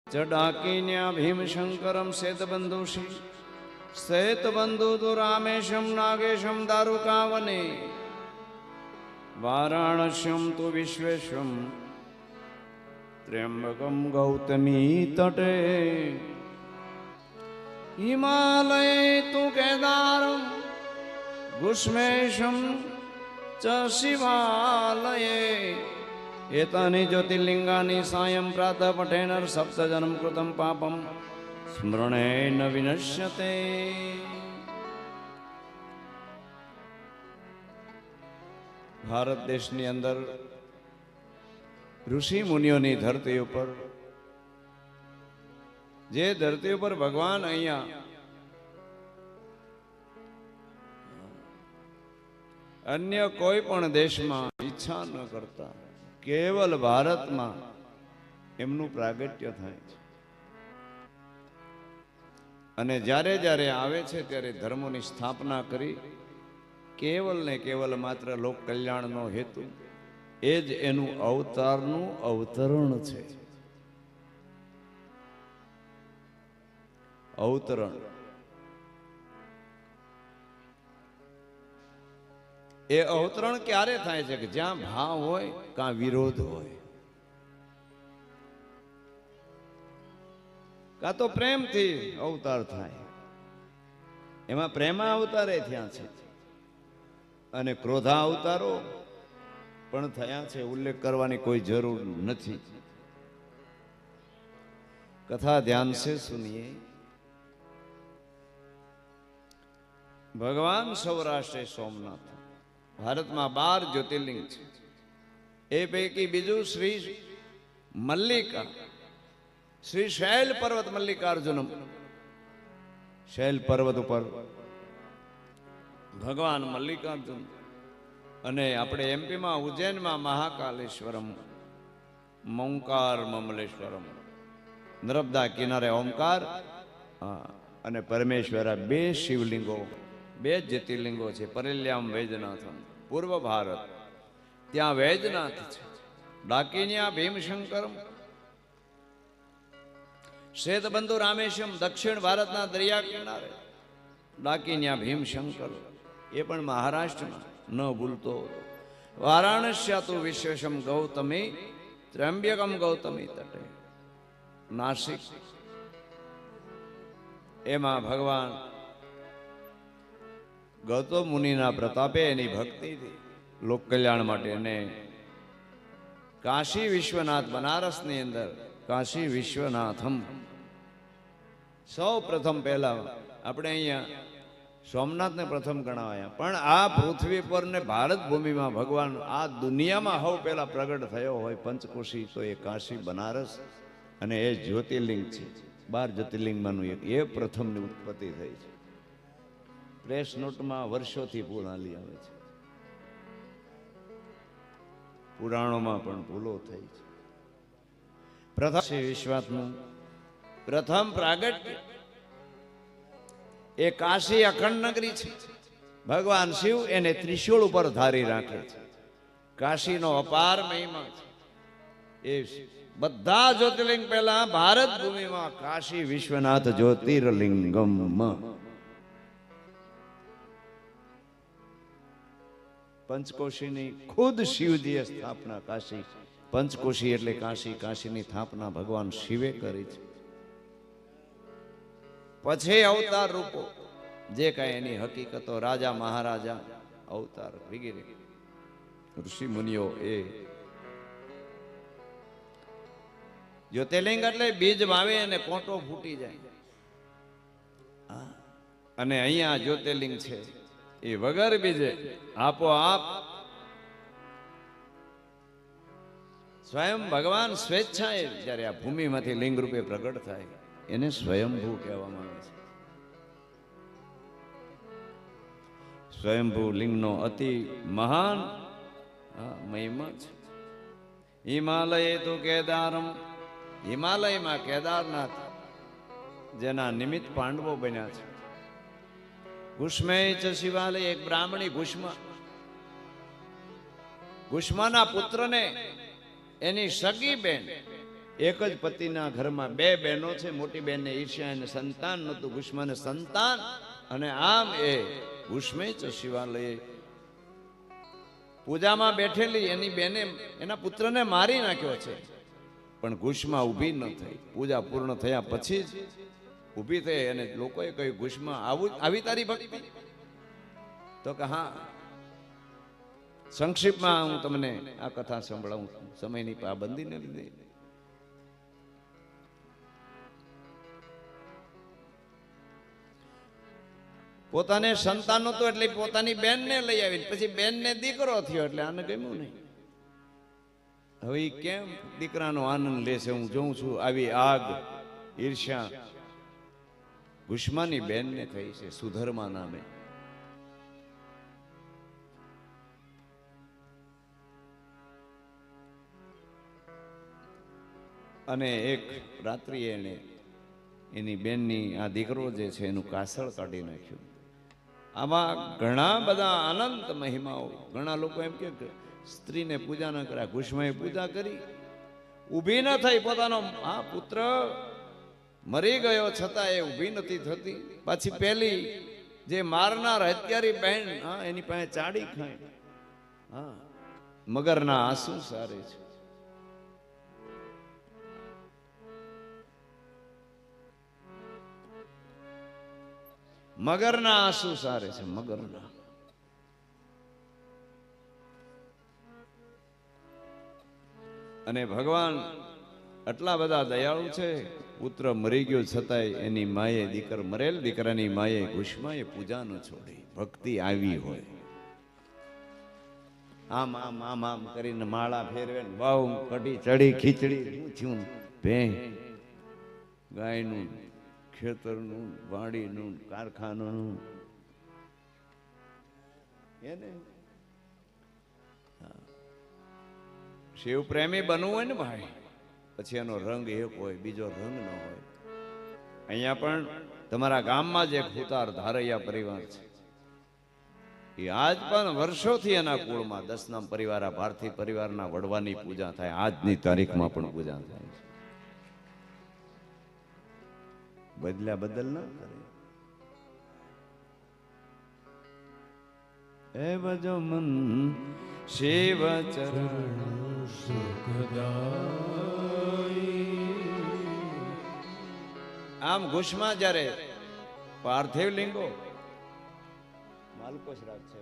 ચડાકીન્યા ભીમશંકરમ શેતબંધુષી શેતબંધુ તુ રામેશમ નાગેશમ દારુકાવને વારાણસ્યમ તુ વિશ્વેશમ ત્ર્યંબકમ ગૌતમી તટે હિમાલયે તુ કેદારમ ગુષ્મેશમ ચ શિવાલયે એતાની જ્યોતિર્લિંગાની સાયં પ્રાતઃ પઠેનર સપ્ત જન્મ કૃતમ પાપમ સ્મરણેન વિનશ્યતે. ભારત દેશની અંદર ઋષિ મુનિઓની ધરતી ઉપર, જે ધરતી ઉપર ભગવાન અહીંયા અન્ય કોઈ પણ દેશમાં ઈચ્છા ન કરતા કેવલ ભારતમાં એમનું પ્રાગટ્ય થાય છે. અને જ્યારે જ્યારે આવે છે ત્યારે ધર્મોની સ્થાપના કરી કેવલ ને કેવલ માત્ર લોક કલ્યાણનો હેતુ, એ જ એનું અવતારનું અવતરણ છે. અવતરણ એ અવતરણ ક્યારે થાય છે કે જ્યાં ભાવ હોય કાં વિરોધ હોય, કાં તો પ્રેમથી અવતાર થાય. એમાં પ્રેમા અવતારે થયા છે અને ક્રોધા અવતારો પણ થયા છે. ઉલ્લેખ કરવાની કોઈ જરૂર નથી. કથા ધ્યાન સે સુનિએ. ભગવાન સૌરાષ્ટ્રે સોમનાથ, ભારતમાં 12 જ્યોતિર્લિંગ છે. એ પૈકી બીજું શ્રી મલ્લિકા, શ્રી શૈલ પર્વત મલ્લિકાર્જુનમ, શૈલ પર્વત ઉપર ભગવાન મલ્લિકાર્જુન. અને આપણે એમપીમાં ઉજ્જૈનમાં મહાકાલેશ્વરમ, ઓમકાર મમલેશ્વરમ, નર્મદા કિનારે ઓમકાર અને પરમેશ્વરા, 2 શિવલિંગો, 2 જ્યોતિર્લિંગો છે. પરેલ્યામ વૈજનાથમ, પૂર્વ ભારત, ત્યાં વૈજનાથ છે. ડાકીન્યા ભીમશંકરમ, શ્વેતબંધુ રામેશ્વરમ, દક્ષિણ ભારતના દરિયા કિનારે ડાકીન્યા ભીમશંકર, એ પણ મહારાષ્ટ્રમાં, ન ભૂલતો. વારાણસ્યા તુ વિશ્વેશમ ગૌતમી ત્ર્યંબકમ ગૌતમી તટે, નાસિક, એમાં ભગવાન ગૌતમ મુનિના પ્રતાપે એની ભક્તિથી લોક કલ્યાણ માટે, અને કાશી વિશ્વનાથ, બનારસની અંદર કાશી વિશ્વનાથમ, સૌ પ્રથમ પહેલા આપણે અહીંયા સોમનાથને પ્રથમ ગણાવાયા, પણ આ પૃથ્વી પર ને ભારત ભૂમિમાં ભગવાન આ દુનિયામાં સૌ પહેલા પ્રગટ થયો હોય પંચકોશી, તો એ કાશી બનારસ અને એ જ્યોતિર્લિંગ છે. 12 જ્યોતિર્લિંગમાંનું એક, એ પ્રથમની ઉત્પત્તિ થઈ છે. પ્રેસ નોટમાં વર્ષોથી ભૂલ હાલી આવે છે, પુરાણોમાં પણ ભૂલો થઈ છે. પ્રથમ વિશ્વાસનું પ્રથમ પ્રાગટ્ય એ કાશી અખંડ નગરી છે. ભગવાન શિવ એને ત્રિશૂળ ઉપર ધારી રાખે છે. કાશીનો અપાર મહિમા છે. એ બધા જ્યોતિર્લિંગ પહેલા ભારત ભૂમિમાં કાશી વિશ્વનાથ જ્યોતિર્લિંગમ, પંચકોશીની ખુદ શિવજીએ સ્થાપના, કાશી પંચકોશી એટલે કાશી, કાશીની સ્થાપના ભગવાન શિવે કરી છે. પછી અવતાર રૂપો જે કઈ એની હકીકતો, રાજા મહારાજા અવતાર વગેરે ઋષિ મુનિઓ. એ જ્યોતિર્લિંગ એટલે બીજ વાવે અને કોટો ફૂટી જાય. અને અહીંયા જ્યોતિર્લિંગ છે એ વગર બીજે આપોઆપ સ્વયં ભગવાન સ્વેચ્છાએ જ્યારે આ ભૂમિમાંથી લિંગ રૂપે પ્રગટ થાય, એને સ્વયંભૂ કહેવામાં આવે છે. સ્વયંભૂ લિંગનો અતિ મહાન મહિમા છે. હિમાલયે તો કેદારમ, હિમાલયમાં કેદારનાથ, જેના નિમિત્ત પાંડવો બન્યા છે. ગુષ્મે ચ શિવાલય, એક બ્રાહ્મણી ગુષ્મા, ગુષ્માના પુત્રને એની સગી બેન એક જ પતિના ઘરમાં બે બહેનો છે, મોટી બહેનને ઈર્ષ્યા અને સંતાન નહોતું, ગુષ્માને સંતાન, અને આમ એ ગુષ્મે ચ શિવાલય પૂજામાં બેઠેલી એની બેને એના પુત્રને મારી નાખ્યો છે, પણ ગુષ્મા ઊભી ન થઈ. પૂજા પૂર્ણ થયા પછી જ ઊભી થઈ અને લોકોએ કહ્યું, ગુષ્મા આવી તારી ભક્તિ? તો કે હા. સંક્ષિપ્તમાં હું તમને આ કથા સંભળાવું છું, સમયની પાબંદીને લીધે. પોતાને સંતાન નહોતું એટલે પોતાની બેનને લઈ આવી, પછી બેનને દીકરો થયો એટલે આને ગમ્યું નહીં. હવે કેમ દીકરાનો આનંદ લેશે? હું જોઉં છું આવી આગ ઈર્ષ્યા ગુષ્માની બેનને થઈ છે, સુધર્મા નામે. અને એક રાત્રિ એને એની બેનની આ દીકરો જે છે એનું કાસળ કાઢી નાખ્યું. આમાં ઘણા બધા અનંત મહિમાઓ. ઘણા લોકો એમ કે સ્ત્રીને પૂજા ન કર્યા, ગુષ્માએ પૂજા કરી, ઊભી ન થઈ. પોતાનો આ પુત્ર મરી ગયો છતાં એ ઊભી નથી થતી. પાછી પેલી જે મારનાર હત્યારી બહેન, હા, એની પાસે ચાડી ખાય. હા, મગરના આંસુ સારે છે. મગરના આંસુ સારે છે, મગરના. અને ભગવાન આટલા બધા દયાળુ છે. પુત્ર મરી ગયો છતાંય એની માએ મરેલ દીકરાની માએ ગુષ્માએ પૂજા ન છોડી. ભક્તિ આવી હોય, આમ આમ આમ આમ કરીને માળા ફેરવે, વાવ કઢી ચડી ખીચડી થયું, ભે ગાયનું, ખેતરનું, વાડીનું, કારખાનાનું. એને શિવ પ્રેમી બનવું હોય ને ભાઈ, પછી એનો રંગ એક હોય, બીજો રંગ ન હોય. અહીંયા પણ તમારા ગામમાં જ એક હુતાર ધારૈયા પરિવાર છે, એ આજ પણ વર્ષોથી એના કુળમાં 10 નામ પરિવાર, આ ભારતી પરિવારના વડવાની પૂજા થાય. આજની તારીખમાં પણ પૂજા થાય છે. બદલ્યા બદલ ના કરે. એ બજો મન શિવ ચરણ સુખદાઈ. આમ ગુષ્મા જ્યારે પાર્થિવ લિંગો માલકોશ રાજ છે,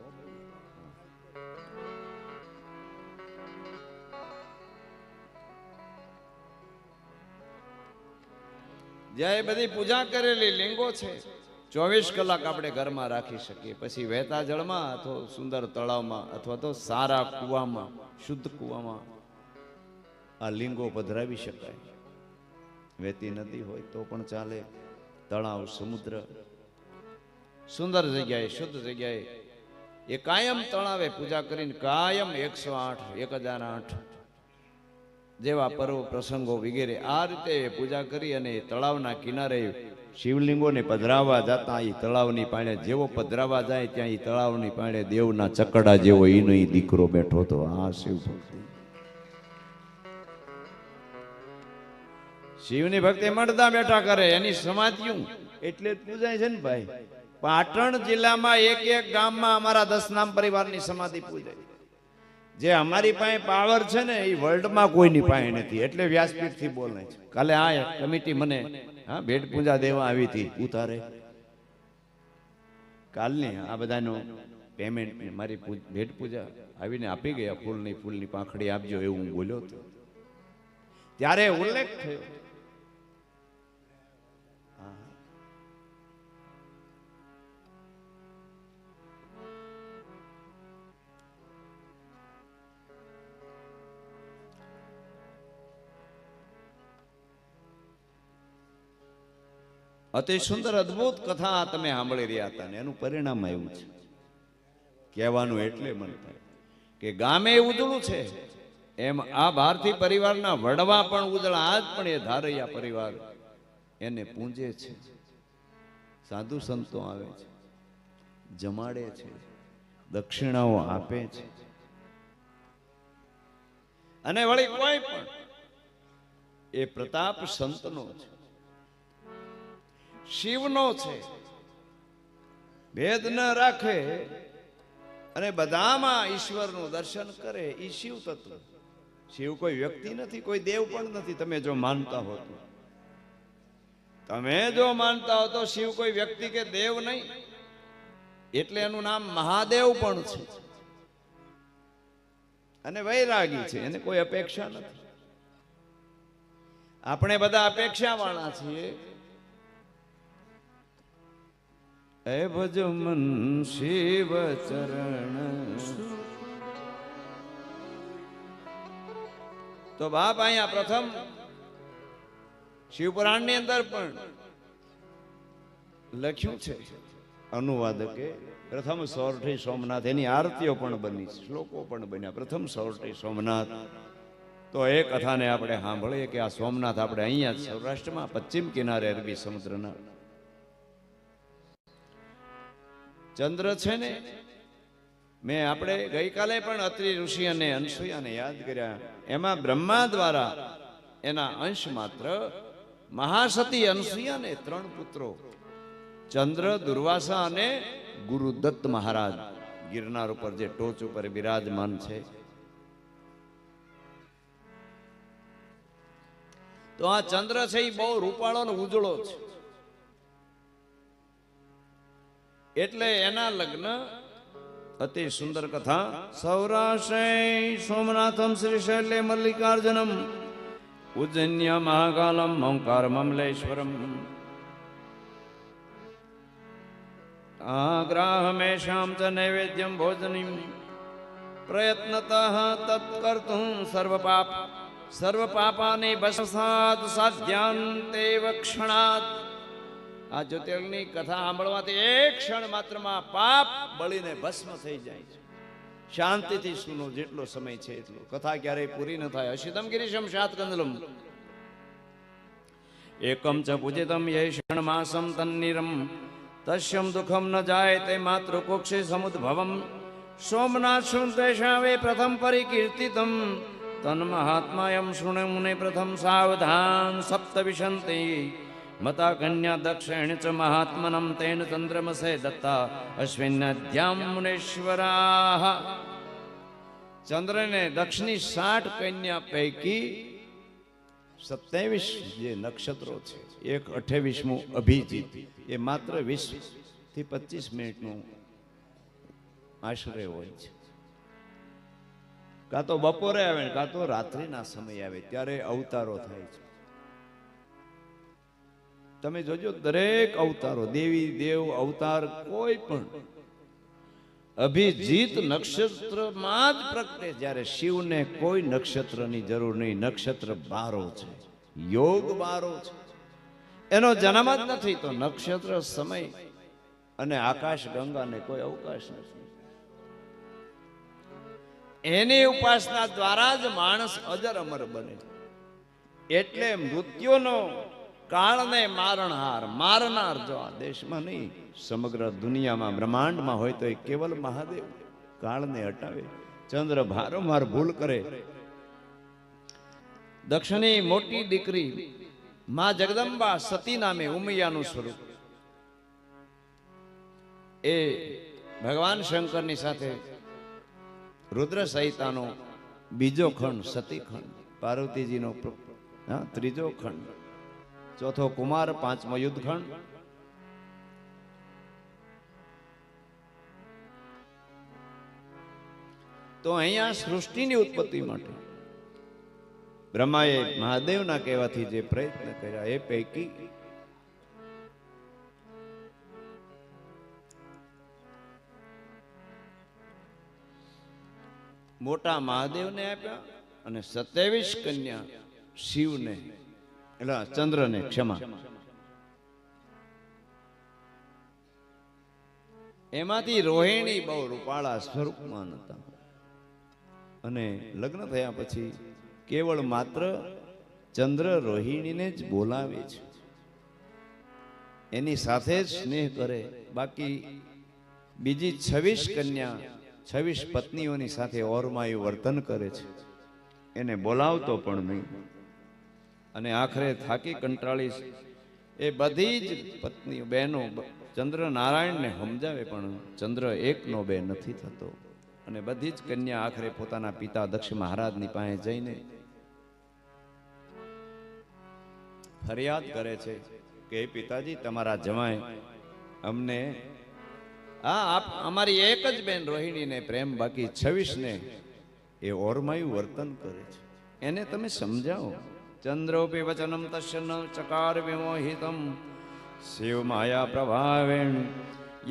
જ્યાં એ બધી પૂજા કરેલી લિંગો છે, 24 કલાક આપણે ઘરમાં રાખી શકીએ. પછી વહેતા જળમાં અથવા સુંદર તળાવમાં અથવા તો સારા કુવામાં, શુદ્ધ કુવામાં આ લિંગો પધરાવી શકાય. વહેતી નદી હોય તો પણ ચાલે, તળાવ, સમુદ્ર, સુંદર જગ્યાએ, શુદ્ધ જગ્યાએ એ કાયમ તળાવે પૂજા કરીને કાયમ 108, 1008 જેવા પર્વ પ્રસંગો વગેરે આ રીતે પૂજા કરી અને તળાવના કિનારે શિવલિંગોને પધરાવા જતા. એ તળાવની પાણે જેવો પધરાવા જાય ત્યાં એ તળાવની પાણે દેવના ચકડા જેવો એનો દીકરો બેઠો હતો. આ શિવ ભક્તિ, શિવની ભક્તિ મળતા બેઠા કરે. એની સમાધિઓ એટલે જ પૂજાય છે ને ભાઈ. પાટણ જિલ્લામાં એક ગામમાં અમારા 10 નામ પરિવારની સમાધિ પૂજાય. જે અમારી પાસે પાવર છે ને એ વર્લ્ડમાં કોઈની પાસે નથી, એટલે વ્યાસપીઠ થી બોલે છે. કાલે આ કમિટી મને ભેટ પૂજા દેવા આવી હતી ઉતારે. કાલની આ બધાનો પેમેન્ટ મારી ભેટ પૂજા આવીને આપી ગયા. ફૂલની પાંખડી આપજો એવું હું બોલ્યો હતો. ત્યારે ઉલ્લેખ થયો. અતિ સુંદર અદ્ભુત કથા તમે સાંભળી રહ્યા હતા ને એનું પરિણામ આવ્યું છે. કહેવાનું એટલે મન થાય કે ગામે ઉજળું છે એમ આ ભારતી પરિવારના વડવા પણ ઉજળા. આજ પણ એ ધારૈયા પરિવાર એને પૂંજે છે, સાધુ સંતો આવે છે, જમાડે છે, દક્ષિણાઓ આપે છે. અને વળી કોઈ પણ એ પ્રતાપ સંતનો છે, શિવનો છે. ભેદ ન રાખે અને બધામાં ઈશ્વરનું દર્શન કરે એ શિવ તત્વ. શિવ કોઈ વ્યક્તિ નથી, કોઈ દેવ પણ નથી. તમે જો માનતા હો તો, તમે જો માનતા હો તો શિવ કોઈ વ્યક્તિ કે દેવ નહીં, એટલે એનું નામ મહાદેવ પણ છે. અને વૈરાગી છે, એને કોઈ અપેક્ષા નથી. આપણે બધા અપેક્ષા વાળા છીએ. એ ભજ મન શિવ ચરણ. તો બાપ અહીંયા પ્રથમ શિવપુરાણ ની અંદર પણ લખ્યું છે, અનુવાદકે પ્રથમ સોરઠી સોમનાથ, એની આરતીઓ પણ બની, શ્લોકો પણ બન્યા. પ્રથમ સોરઠી સોમનાથ. તો એ કથાને આપણે સાંભળીએ કે આ સોમનાથ આપણે અહીંયા સૌરાષ્ટ્રમાં પશ્ચિમ કિનારે અરબી સમુદ્રના ચંદ્ર છે ને. મેં આપણે ગઈકાલે પણ અત્રિ ઋષિ અને અનસૂયાને યાદ કર્યા. એમાં બ્રહ્મા દ્વારા એના અંશ માત્ર મહાસતી અનસૂયાને 3 પુત્રો, ચંદ્ર, દુર્વાસા અને ગુરુદત્ત મહારાજ, ગિરનાર ઉપર જે ટોચ ઉપર બિરાજમાન છે. તો આ ચંદ્ર છે એ બહુ રૂપાળો અને ઉજળો છે, એટલે એના લગ્ન. અતિ સુંદર કથા. સૌરાષ્ટ્રે સોમનાથમ શ્રી શૈલે મલ્લિકાર્જુનમ ઉજ્જન્ય મહાકાલમ ઓંકાર મમલેશ્વરમ આગ્રાહમેષામ ચ નૈવેદ્યમ ભોજનીમ પ્રયત્નતઃ તત્કર્તું સર્વપાપાની ભસ્માત સાધ્યાન્તેવ ક્ષણાત. આ જ્યોતિર્લિંગની કથા સાંભળવાથી એક ક્ષણ માત્રમાં પાપ બળીને ભસ્મ થઈ જાય છે. શાંતિથી સુનો, જેટલો સમય છે એટલો. કથા ક્યારેય પૂરી ન થાય. અશિતમ ગિરીશમ શાતકંદલમ એકમ ચ પૂજિતમ યે ક્ષણમાસમ તન્નિરમ તસ્યમ દુઃખમ ન જાય તે માતૃ કોક્ષે સમુદ્ભવમ સોમનાથ શુંતેષાવે પ્રથમ પરિકીર્તિતમ તન મહાત્માયમ શૃણે મુને પ્રથમ સાવધાન સપ્ત વિશંતિ મતા કન્યા દક્ષિણ ચ મહાત્મનમ તેન ચંદ્રમસે દત્તા અશ્વિન્યાદ્યામ મુનેશ્વરા. ચંદ્રને દક્ષની 60 કન્યા પૈકી 27 જે નક્ષત્રો છે, એક 28મું અભિજીત, એ માત્ર 20 થી 25 મિનિટનું આશરે હોય છે. કાં તો બપોરે આવે ને કાં તો રાત્રિના સમય આવે, ત્યારે અવતારો થાય છે. તમે જોજો, દરેક અવતારો, દેવી દેવ અવતાર કોઈ પણ અભિજીત નક્ષત્રમાં જ પ્રગટે. જ્યારે શિવને કોઈ નક્ષત્રની જરૂર નહીં. નક્ષત્ર 12 છે, યોગ 12 છે, એનો જન્મ જ નથી. તો નક્ષત્ર, સમય અને આકાશ ગંગાને કોઈ અવકાશ નથી. એની ઉપાસના દ્વારા જ માણસ અજર અમર બને. એટલે મૃત્યુનો કાળને મારણહાર, મારનાર જો આ દેશમાં નહીં, સમગ્ર દુનિયામાં બ્રહ્માંડમાં હોય તો એ કેવલ મહાદેવ કાળને હટાવે. ચંદ્ર ભારંવાર ભૂલ કરે. દક્ષની મોટી દીકરી માં જગદંબા સતી નામે ઉમૈયાનું સ્વરૂપ, એ ભગવાન શંકરની સાથે રુદ્ર સંહિતાનો બીજો ખંડ સતી ખંડ, પાર્વતીજીનો ત્રીજો ખંડ, ચોથો કુમાર, 5મો યુદ્ધખંડ. તો અહીંયા સૃષ્ટિની ઉત્પત્તિ માટે બ્રહ્માએ મહાદેવના કહેવાથી જે પ્રયત્ન કર્યા એ પૈકી મોટા મહાદેવને આપ્યા અને 27 કન્યા શિવને, એટલે ચંદ્રને, ક્ષમા, એમાંથી રોહિણી બહુ રૂપાળા સ્વરૂપમાં હતા. અને લગ્ન થયા પછી કેવળ માત્ર ચંદ્ર રોહિણીને જ બોલાવે છે, એની સાથે જ સ્નેહ કરે. બાકી બીજી 26 કન્યા, 26 પત્નીઓની સાથે ઓરમાયું વર્તન કરે છે, એને બોલાવતો પણ નહીં. અને આખરે થાકી કંટાળી એ બધી જ પત્નીઓ બહેનો ચંદ્ર નારાયણને સમજાવે પણ ચંદ્ર એકનો બે નથી થતો. અને બધી જ કન્યા આખરે પોતાના પિતા દક્ષ મહારાજની પાસે જઈને ફરિયાદ કરે છે કે પિતાજી, તમારા જમાઈ અમને અમારી એક જ બેન રોહિણીને પ્રેમ, બાકી 26 ને એ ઓરમાયું વર્તન કરે છે, એને તમે સમજાવો. ચંદ્રોપી વચનમ તસ્ય ન ચકાર વિમોહિતમ શિવ માયા પ્રભાવેણ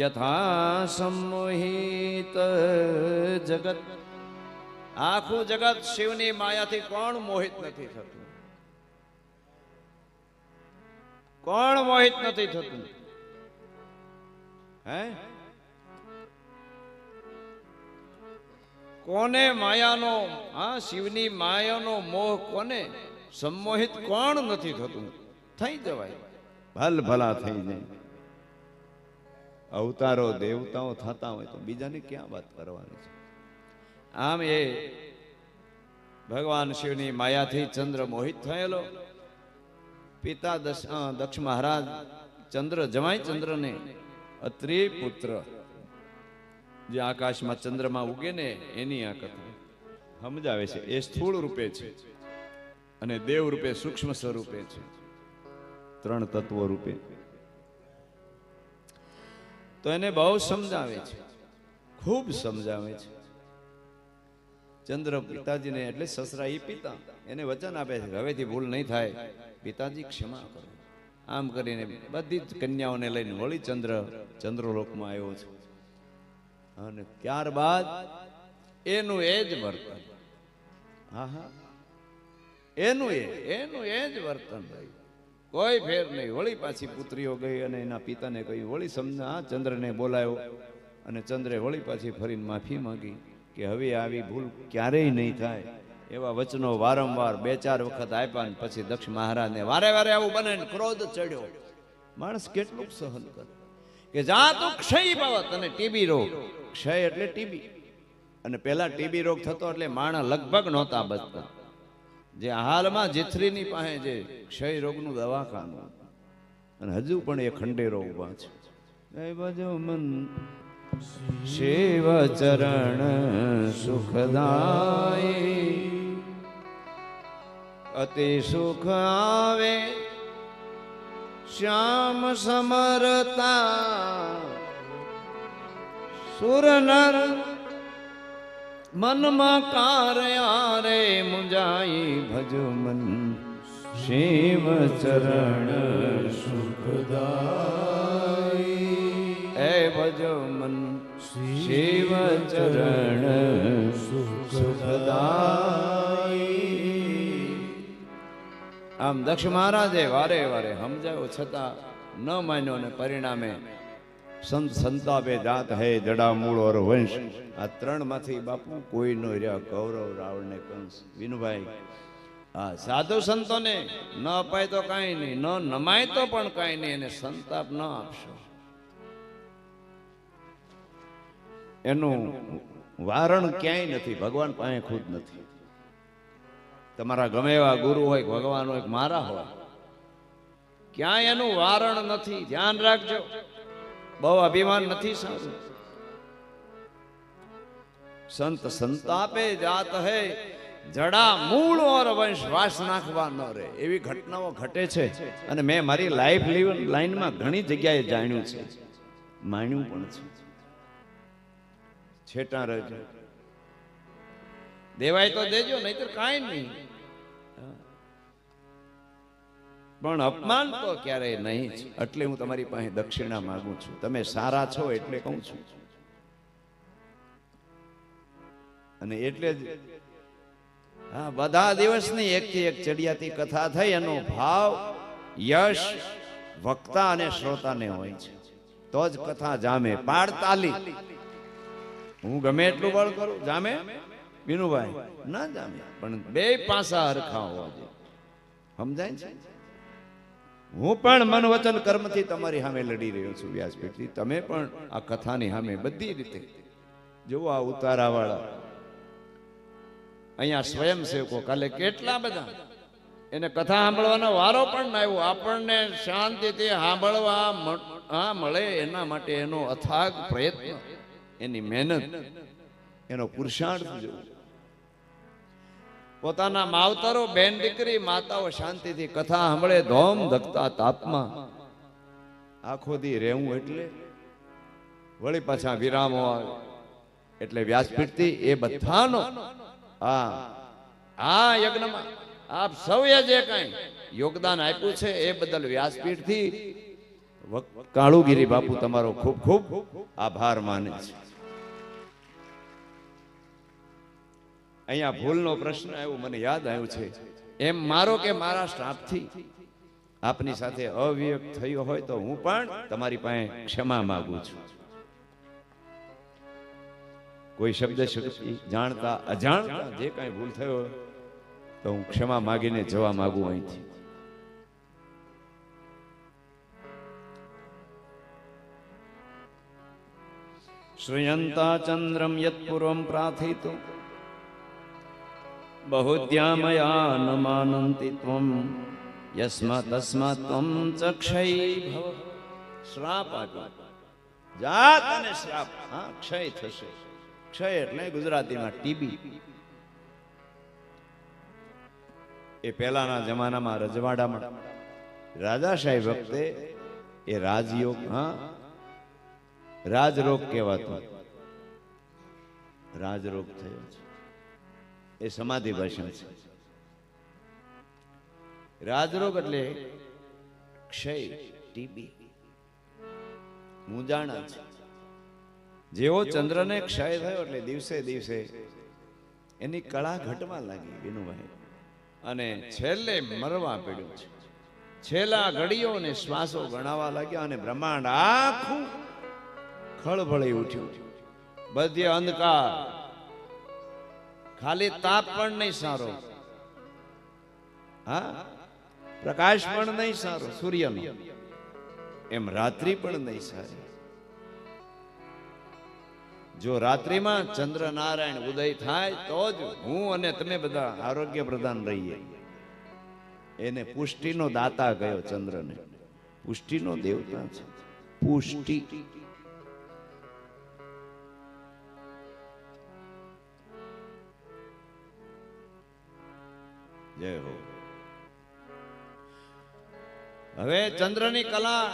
યથા સંમોહિત જગત. આખું જગત શિવની માયાથી કોણ મોહિત નથી થતું? કોણ મોહિત નથી થતું? હે? કોને માયાનો, હા, શિવની માયાનો મોહ કોને સંમોહિત કોણ નથી થતું? થઈ જવાય, ભલ ભલા થઈ જાય. અવતારો દેવતાઓ થતા હોય તો બીજાને ક્યાં વાત કરવાની છે? આમ એ ભગવાન શિવની માયાથી ચંદ્ર મોહિત થયેલો. પિતા દક્ષ મહારાજ ચંદ્ર જમાઈ ચંદ્રને અત્રિ પુત્ર જે આકાશમાં ચંદ્રમાં ઉગે ને એની આ કથા સમજાવે છે. એ સ્થૂળ રૂપે છે અને દેવ રૂપે સૂક્ષ્મ સ્વરૂપે છે, 3 તત્વો રૂપે. તો એને બહુ સમજાવે છે, ખૂબ સમજાવે છે. ચંદ્ર પિતાજીને એટલે સસરા એ પિતા એને વચન આપે છે, હવેથી ભૂલ નહીં થાય, પિતાજી ક્ષમા કરો. આમ કરીને બધી જ કન્યાઓને લઈને વળી ચંદ્રલોકમાં આવ્યો છે. અને ત્યારબાદ એનું એ જ વર્તન, હા હા, એનું એ જ વર્તન ભાઈ, કોઈ ફેર નહીં. વળી પાછી પુત્રીઓ ગઈ અને એના પિતાને કહ્યું, વળી સમજા ચંદ્રને બોલાયો અને ચંદ્રે વળી પાછી ફરીને માફી માંગી કે હવે આવી ભૂલ ક્યારેય નહીં થાય. એવા વચનો વારંવાર 2-4 વખત આપ્યા ને પછી દક્ષ મહારાજને વારે વારે આવું બને ને ક્રોધ ચડ્યો. માણસ કેટલું સહન કરે કે જા તું ક્ષય પાવત. અને ટીબી રોગ, ક્ષય એટલે ટીબી, અને પેલા ટીબી રોગ થતો એટલે માણસ લગભગ નહોતા બચતા. જે હાલમાં જેથરીની પાસે જે ક્ષય રોગનું દવાખાનું, અને હજુ પણ એ ખંડેરો ઉભા છે. જય ભજો મન શિવ ચરણ સુખદાય, અતિ સુખ આવે શ્યામ સમરતા. સુર નર મનમાં કાર્યા રે મુંજાઈ, ભજો મન શિવ ચરણ સુખદાય. એ ભજો મન શિવ ચરણ સુખદાય. આમ દક્ષ મહારાજે વારે વારે સમજાવ્યો છતાં ન માન્યો ને પરિણામે સંત સંતાપે જાત હે જડા મૂળ ઓર વંશ. આ 3 માંથી બાપુ કોઈ નો રહ્યા, કૌરવ રાવણ ને કંસ. વિનુભાઈ, હા, સાધુ સંતોને ન અપાય તો કાંઈ નહીં, ન નમાય તો પણ કાંઈ નહીં, એને સંતાપ ન આપશો. એનું વારણ ક્યાંય નથી, ભગવાન પાસે ખુદ નથી. તમારા ગમે એવા ગુરુ હોય, ભગવાન હોય, મારા હોય, ક્યાંય એનું વારણ નથી. ધ્યાન રાખજો, બહુ અભિમાન નથી સારું. સંત સંતાપે જાત હે જડા મૂળ ઓર વંશ, વાસ નાખવા ન રહે. એવી ઘટનાઓ ઘટે છે અને મેં મારી લાઈફ લાઈનમાં ઘણી જગ્યાએ જાણ્યું છે, માન્યું પણ છે. છેટા રહેજો, દેવાય તો દેજો, નહીતર કાંઈ નહીં. પણ અપમાન તો ક્યારેય નહીં. એટલે હું તમારી પાસે દક્ષિણા માંગુ છું. તમે સારા છો એટલે કહું છું. અને એટલે જ હા, બધા દિવસની એકથી એક ચડિયાતી કથા થઈ. એનો ભાવ યશ વક્તા અને શ્રોતાને હોય છે, તો જ કથા જામે. પાડતાલી હું ગમે એટલું બળ કરું, જામે વિનુભાઈ? ના જામે. પણ 2 પાસા હરખા હોવા જોઈએ. સમજાય છે? હું પણ મન વચન કર્મથી તમારી સામે લડી રહ્યો છું વ્યાસપીઠથી. તમે પણ આ કથાની સામે બધી રીતે જુઓ. આ ઉતારાવાળા અહીંયા સ્વયંસેવકો કાલે કેટલા બધા એને કથા સાંભળવાનો વારો પણ ના આવ્યો. આપણને શાંતિથી સાંભળવા મળે એના માટે એનો અથાગ પ્રયત્ન, એની મહેનત, એનો પુરુષાર્થ જોવો. પોતાના માવતરો, બેન દીકરી, માતાઓ શાંતિથી કથા સાંભળે ધોમ ધકતા તાપમાં આખો દી રહેવું, એટલે વળી પાછા વિરામો આવે એટલે વ્યાસપીઠથી એ બધાનો આ યજ્ઞમાં આપ સૌએ જે કઈ યોગદાન આપ્યું છે એ બદલ વ્યાસપીઠથી કાળુગીરી બાપુ તમારો ખૂબ ખૂબ આભાર માને છે. અહીંયા ભૂલનો પ્રશ્ન આવ્યો, મને યાદ આવ્યું છે. એમ મારો કે મારા સ્ટાફથી આપની સાથે અવિવેક થયો હોય તો હું પણ તમારી પાસે ક્ષમા માંગુ છું. કોઈ શબ્દ શક્તિ જાણતા અજાણતા જે કઈ ભૂલ થયો તો હું ક્ષમા માગીને જવા માંગુ અહીંથી. શ્રયંતા ચંદ્રમ યત્પૂર્વમ પ્રાર્થિતો બહુદ્યામયા ન માનંતિ ત્વમ યસ્માત તસ્માત ત્વમ ચક્ષય ભવ. શ્રાપ આપ્યો, જાત અને શ્રાપ. હા, ક્ષય થશે. ક્ષય એટલે ગુજરાતીમાં ટીબી. એ પહેલાના જમાનામાં રજવાડામાં રાજાશાહી વખતે એ રાજયોગ, રાજરોગ કહેવાતો, રાજરોગ થયો છે. એ સમાધિ ભાષણ છે. રાજરોગ એટલે ક્ષય, ટીબી, મૂંઝાણા છે. જેવો ચંદ્રને ક્ષય થયો એટલે દિવસે દિવસે એની કળા ઘટવા લાગી વિનુભાઈ, અને છેલ્લે મરવા પડ્યું છે. છેલ્લા ઘડીઓ ને શ્વાસો ગણાવા લાગ્યા અને બ્રહ્માંડ આખું ખળભળી ઉઠ્યું. બધે અંધકાર, ખાલી તાપ પણ નહીં સારો, પ્રકાશ પણ નહીં સારો સૂર્યનો, એમ રાત્રિ પણ નહીં સારી. જો રાત્રિમાં ચંદ્ર નારાયણ ઉદય થાય તો જ હું અને તમે બધા આરોગ્ય પ્રદાન રહીએ. એને પુષ્ટિનો દાતા ગયો ચંદ્રને, પુષ્ટિનો દેવતા છે. પુષ્ટિ જય હો. હવે ચંદ્રની કલા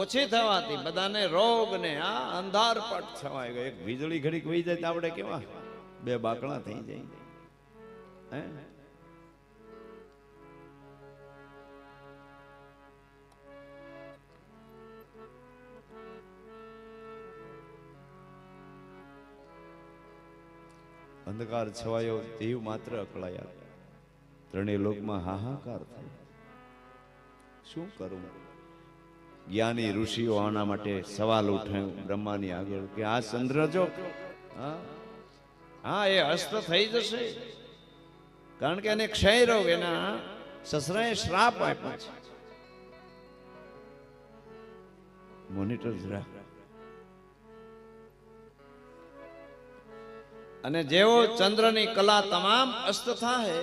ઓછી થવાથી બધાને રોગ ને આ અંધારપટ છવાઈ ગયો. એક વીજળી ઘડીક વહી જાય તો આપણે કેવા બે બાકડા થઈ જાય. અંધકાર છવાયો, જીવ માત્ર અકળાયા. ત્રણેય લોકમાં હાહાકાર થાય. શું કરું? જ્ઞાની ઋષિઓ આના માટે સવાલ ઉઠાયો બ્રહ્માની આગળ કે આ ચંદ્ર જો એ અસ્ત થઈ જશે, કારણ કે એને ક્ષય રોગ, એના સસરાએ શ્રાપ આપ્યો છે. મોનિટર જરા. અને જેવો ચંદ્રની કલા તમામ અસ્ત થાય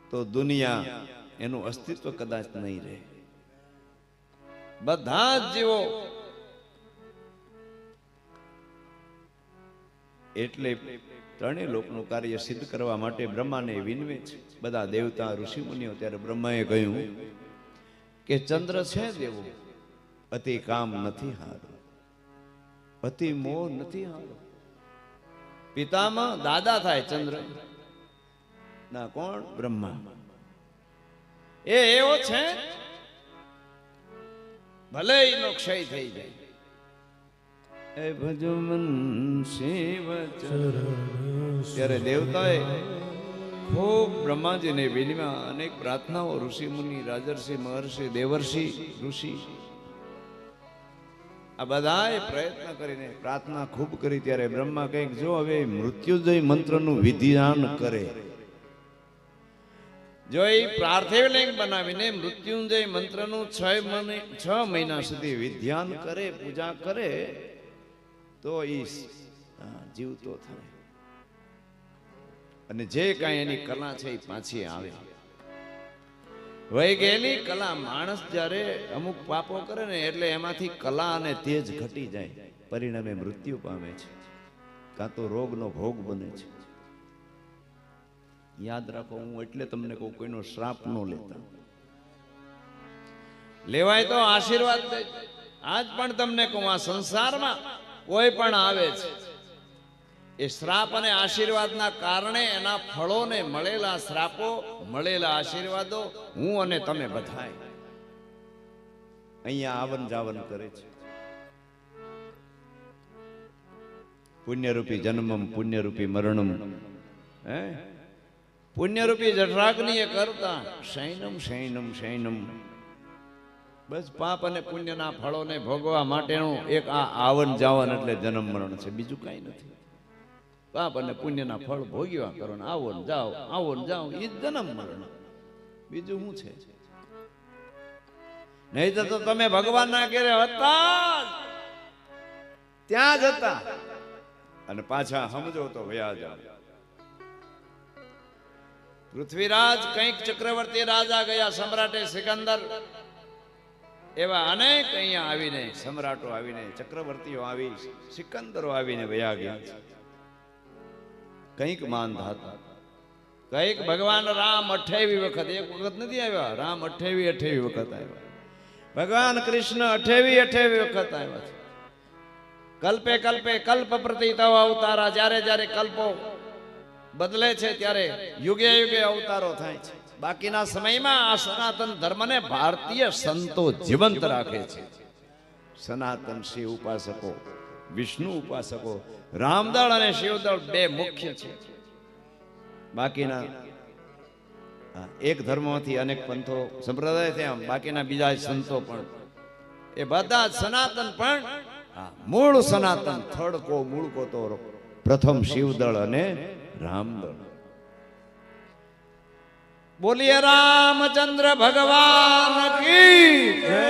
તો દુનિયા, એનું અસ્તિત્વ કદાચ નહીં રહે. બધા જ જીવો, એટલે ત્રણેય લોકનું કાર્ય સિદ્ધ કરવા માટે બ્રહ્માને વિનવે છે બધા દેવતા ઋષિ મુનિઓ. ત્યારે બ્રહ્માએ કહ્યું કે ચંદ્ર છે દેવો, અતિ કામ નથી હારો, અતિ મોહ નથી હારો. પિતામાં દાદા થાય ચંદ્ર ના, કોણ? બ્રહ્મા. એ એવો છે ભલે એનો ક્ષય થઈ જાય. એ ભજો મન શિવ ચરણ. ત્યારે દેવતાએ ખૂબ બ્રહ્માજીને વિનમ્યા, અનેક પ્રાર્થનાઓ ઋષિ મુનિ, રાજર્ષિ, મહર્ષિ, દેવર્ષિ, ઋષિ આ બધાએ પ્રયત્ન કરીને પ્રાર્થના ખૂબ કરી. ત્યારે બ્રહ્મા કંઈક જો હવે મૃત્યુંજય મંત્રનું વિધિવાન કરે, જો એ પાર્થિવ લિંગ બનાવીને મૃત્યુંજય મંત્રનું 6 મહિના સુધી વિધ્યાન કરે, પૂજા કરે તો એ જીવતો થાય. અને જે કાંઈ એની કલા છે એ પાછી આવે. વહી ગયેલી કલા, માણસ જ્યારે અમુક પાપો કરે ને એટલે એમાંથી કલા અને તેજ ઘટી જાય, પરિણામે મૃત્યુ પામે છે, કાં તો રોગનો ભોગ બને છે. યાદ રાખો, હું એટલે તમને કહું, કોઈનો શ્રાપ ન લેતા. લેવાય તો આશીર્વાદ દે. આજ પણ તમને કહું, આ સંસારમાં કોઈ પણ આવે છે એ શ્રાપ અને આશીર્વાદના કારણે એના ફળોને, મળેલા શ્રાપો, મળેલા આશીર્વાદો હું અને તમે બધાય અહીંયા આવન જાવન કરે છે. પુણ્યરૂપી જન્મમ પુણ્યરૂપી મરણમ, હે પુણ્યરૂપી જઠરાગ્નિએ કરતા શૈનમ શૈનમ શૈનમ. બસ પાપ અને પુણ્યના ફળોને ભોગવા માટેનું એક આ આવન જાવન એટલે જન્મ મરણ છે, બીજું કઈ નથી. પાપ અને પુણ્યના ફળ ભોગવ્યા કરો ને આવો જાઓ એ જન્મ મરણ, બીજું શું છે? નહીં તો તમે ભગવાનના ઘેરે હતા ત્યાં જ હતા અને પાછા સમજો તો વયા જાવ. પૃથ્વીરાજ કંઈક ચક્રવર્તી રાજા ગયા, સમ્રાટે સિકંદર, એવા અનેક અહીંયા આવીને સમ્રાટો આવીને, ચક્રવર્તીઓ આવી, સિકંદરો આવીને વયા ગયા. કંઈક માનધાતા, કંઈક ભગવાન રામ 28 વખત, એક વખત નથી આવ્યા, રામ 28 વખત આવ્યા. ભગવાન કૃષ્ણ 28 વખત આવ્યા છે. કલ્પે કલ્પે કલ્પ પ્રતિ તવ અવતારા, જ્યારે જ્યારે કલ્પો બદલે છે ત્યારે યુગે યુગે અવતારો થાય છે. બાકીના સમયમાં આ સનાતન ધર્મને ભારતીય સંતો જીવંત રાખે છે. સનાતન શિવ ઉપાસકો, વિષ્ણુ ઉપાસકો, રામદળ અને શિવદળ બે મુખ્ય છે. બાકીના એક ધર્મમાંથી અનેક પંથો સંપ્રદાય થયા, બાકીના બીજા સંતો પણ, એ બધા સનાતન, પણ મૂળ સનાતન, થડકો મૂળકો તો પ્રથમ શિવદળ અને રામદળ. બોલીએ રામચંદ્ર ભગવાન કી જય.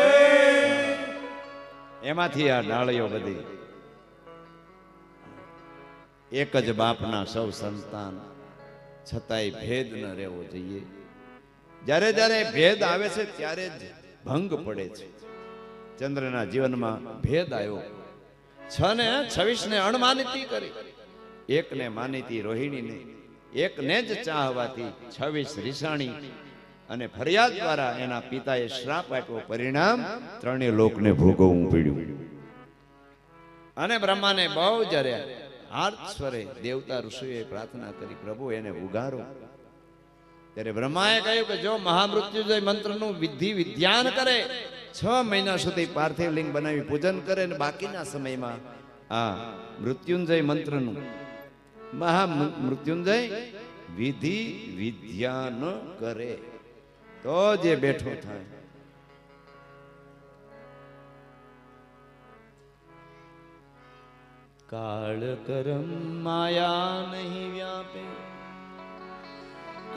એમાંથી આ ડાળીઓ બધી એક જ બાપના સૌ સંતાન, છતાંય ભેદ ન રહેવો જોઈએ. જ્યારે જ્યારે ભેદ આવે છે ત્યારે જ ભંગ પડે છે. ચંદ્રના જીવનમાં ભેદ આવ્યો, 6 ને 26 ને અણમાનિતી કરી, એકને માનીતી રોહિણીને, એકને જ ચાહવાથી 26 રીસાણી અને ફરિયાદ દ્વારા એના પિતાએ શ્રાપ આપ્યો. પરિણામ ત્રણેય લોકને ભોગવવું પડ્યું. અને બ્રહ્માને બહુ જર્યા. હાર્દ સ્વરે દેવતા ઋષિએ પ્રાર્થના કરી, પ્રભુ એને ઉગારો. ત્યારે બ્રહ્માએ કહ્યું કે જો મહામૃત્યુંજય મંત્રનું વિધિ વિધ્યાન કરે, 6 મહિના સુધી પાર્થિવ લિંગ બનાવી પૂજન કરે, અને બાકીના સમયમાં આ મૃત્યુંજય મંત્રનું, મહામૃત્યુંજય વિધિ વિધ્યાન કરે, તો જે બેઠો થાય. કાળ કરમ માયા નહીં વ્યાપે,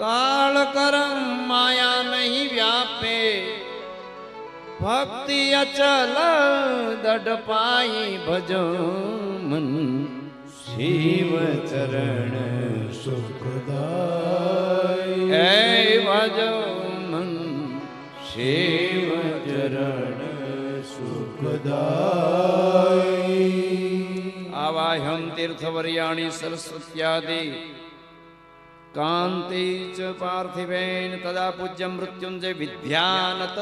કાળ કરમ માયા નહીં વ્યાપે, ભક્તિ અચલ દઢ પાઈ ભજો મન, શિવ ચરણ સુખદાય, એ ભજો મન શિવ ચરણ સુખદાય. આવાહ્યમ તીર્થવર્યાણી સરસ્વત્યાદિ કાંતિ ચ પાર્થિવેન તદા પૂજ્ય મૃત્યુંજય વિદ્યાનત.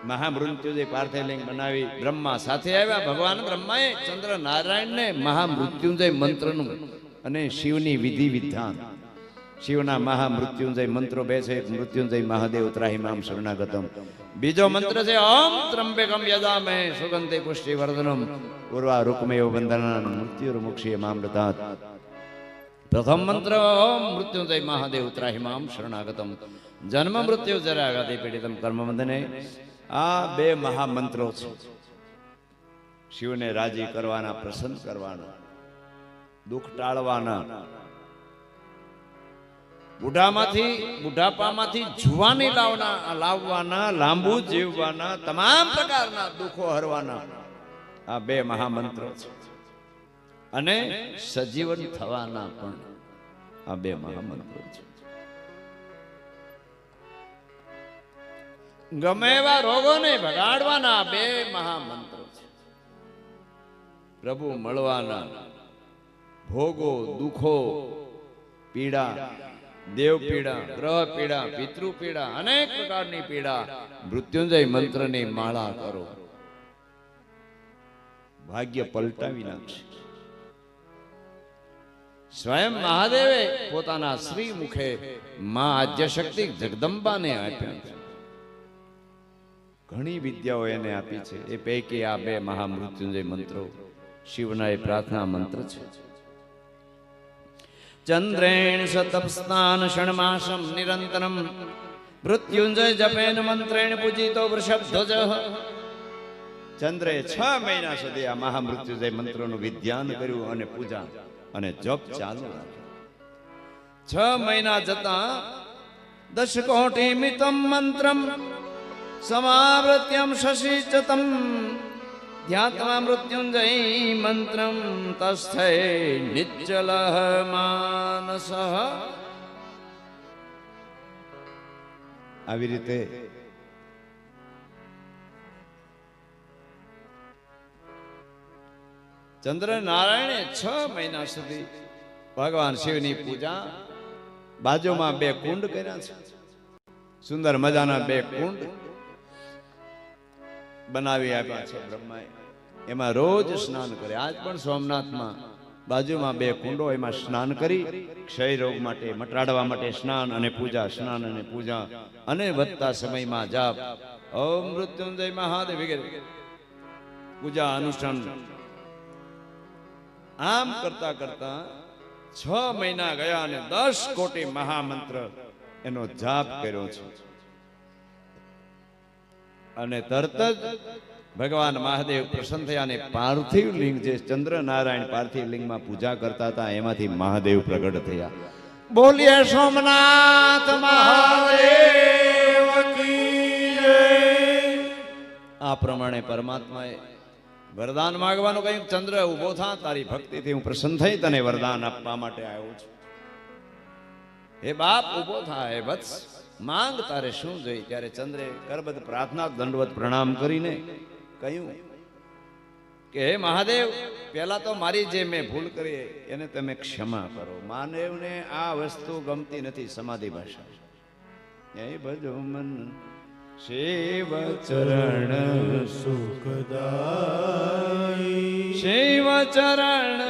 મહામૃત્યુંજય પાર્થિવલિંગ બનાવી બ્રહ્મા સાથે આવ્યા. ભગવાન બ્રહ્માએ ચંદ્ર નારાયણને મહામૃત્યુંજય મંત્રનું અને શિવની વિધિ વિધાન, શિવના મહામૃત્યુંજય મંત્રો બે છે. એક મૃત્યુંજય મહાદેવ ત્રાહિમામ શરણાગતમ, બીજો મંત્ર છે ઓમ ત્રંબકમ યજામહે સુગંધિ પુષ્ટિવર્ધનમ ઉર્વા રૂકમેવ બંધનાન મૃત્યુર્મુક્ષીય મામૃતાત. પ્રથમ મંત્ર ઓમ મૃત્યુંજય મહાદેવ ત્રાહિમામ શરણાગતમ જન્મ મૃત્યુ જરાગાતિ પીડિતમ કર્મબંધને. આ બે મહામંત્રો છે, શિવને રાજી કરવાના, પ્રસન્ન કરવાના, દુઃખ ટાળવાના, બુઢાપામાંથી જુવાની લાવવાના, લાંબુ જીવવાના, તમામ પ્રકારના દુઃખો હરવાના. આ બે મહામંત્રો છે. અને સજીવન થવાના પણ. આ બે મહામંત્રો છે. ગમે એવા રોગોને ભગાડવાના બે મહામંત્રો છે. પ્રભુ મળવાના ભોગો, દુઃખો, પીડા, દેવ પીડા, ગ્રહ પીડા, પિતૃ પીડા, અનેક પ્રકારની પીડા, મૃત્યુંજય મંત્રની માળા કરો, ભાગ્ય પલટાવી નાખશે. સ્વયં મહાદેવે પોતાના શ્રી મુખે માં આદ્યશક્તિ જગદંબાને આપ્યા. ઘણી વિદ્યાઓ એને આપી છે. એ પૈકી આ બે મહામૃત્યુંજય મંત્રો શિવના એ પ્રાર્થના મંત્ર છે. ચંદ્રેણ સતપ સ્નાન ષણમાસમ નિરંતરમ મૃત્યુંજય જપેન મંત્રેણ પૂજિતો વૃષભધ્વજ. ચંદ્રે 6 મહિના સુધી આ મહામૃત્યુંજય મંત્રોનું વિધ્યાન કર્યું અને પૂજા અને જપ ચાલુ રાખ્યો. 6 મહિના જતા 10 કોટી મિતમ મંત્રમ સમાવૃત્યમ શશિચતમ ધ્યાત્મા મૃત્યુંજય મંત્રમ તસ્થૈ નિશ્ચલ માનસ. આવી રીતે ચંદ્ર નારાયણે 6 મહિના સુધી ભગવાન શિવની પૂજા, બાજુમાં 2 કુંડ કર્યા છે. સુંદર મજાના 2 કુંડ બનાવી આપ્યા છે બ્રહ્માએ. એમાં રોજ સ્નાન કરે. આજ પણ સોમનાથમાં બાજુમાં 2 કુંડો, એમાં સ્નાન કરી ક્ષય રોગ માટે મટાડવા માટે સ્નાન અને પૂજા, સ્નાન અને પૂજા, અને વધતા સમયમાં જાપ ઓમ મૃત્યુંજય મહાદેવ વગેરે પૂજા અનુષ્ઠાન. આમ કરતા કરતા 6 મહિના ગયા અને 10 કોટી મહામંત્ર એનો જાપ કર્યો છે. અને તરત જ ભગવાન મહાદેવ પ્રસન્ન થયા અને પાર્થિવ લિંગ, જે ચંદ્ર નારાયણ પાર્થિવ લિંગમાં પૂજા કરતા હતા, એમાંથી મહાદેવ પ્રગટ થયા. બોલીએ સોમનાથ મહાદેવ કી જય. આ પ્રમાણે પરમાત્માએ વરદાન માંગવાનું કહ્યું. ચંદ્ર ઉભો થા, તારી ભક્તિથી હું પ્રસન્ન થઈ તને વરદાન આપવા માટે આવ્યો છું. હે બાપ ઉભો થા, હે વત્સ માંગ, તારે શું જોઈ? ત્યારે ચંદ્રે કરબદ્ધ પ્રાર્થના દંડવત પ્રણામ કરીને કહ્યું કે હે મહાદેવ, પહેલા તો મારી જે મેં ભૂલ કરી એને તમે ક્ષમા કરો. માનવને આ વસ્તુ ગમતી નથી, સમાધિ ભાષા. હે ભજો મન શિવ ચરણ સુખદાઈ, શિવ ચરણ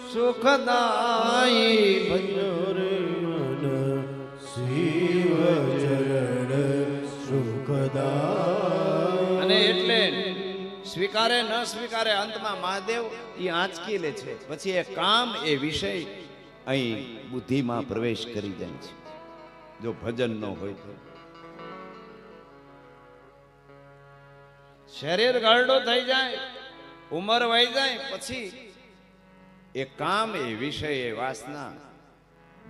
સુખદાઈ, ભજો રે મન શિવ ચરણ સુખદાઈ. અને એટલે સ્વીકારે ન સ્વીકારે અંતમાં મહાદેવ એ આંચકી લે છે. પછી એ કામ, એ વિષય અહીં બુદ્ધિમાં પ્રવેશ કરી જાય છે, જો ભજન ન હોય તો. શરીર ગરડો થઈ જાય, ઉંમર વહી જાય, પછી એ કામ, એ વિષય, એ વાસના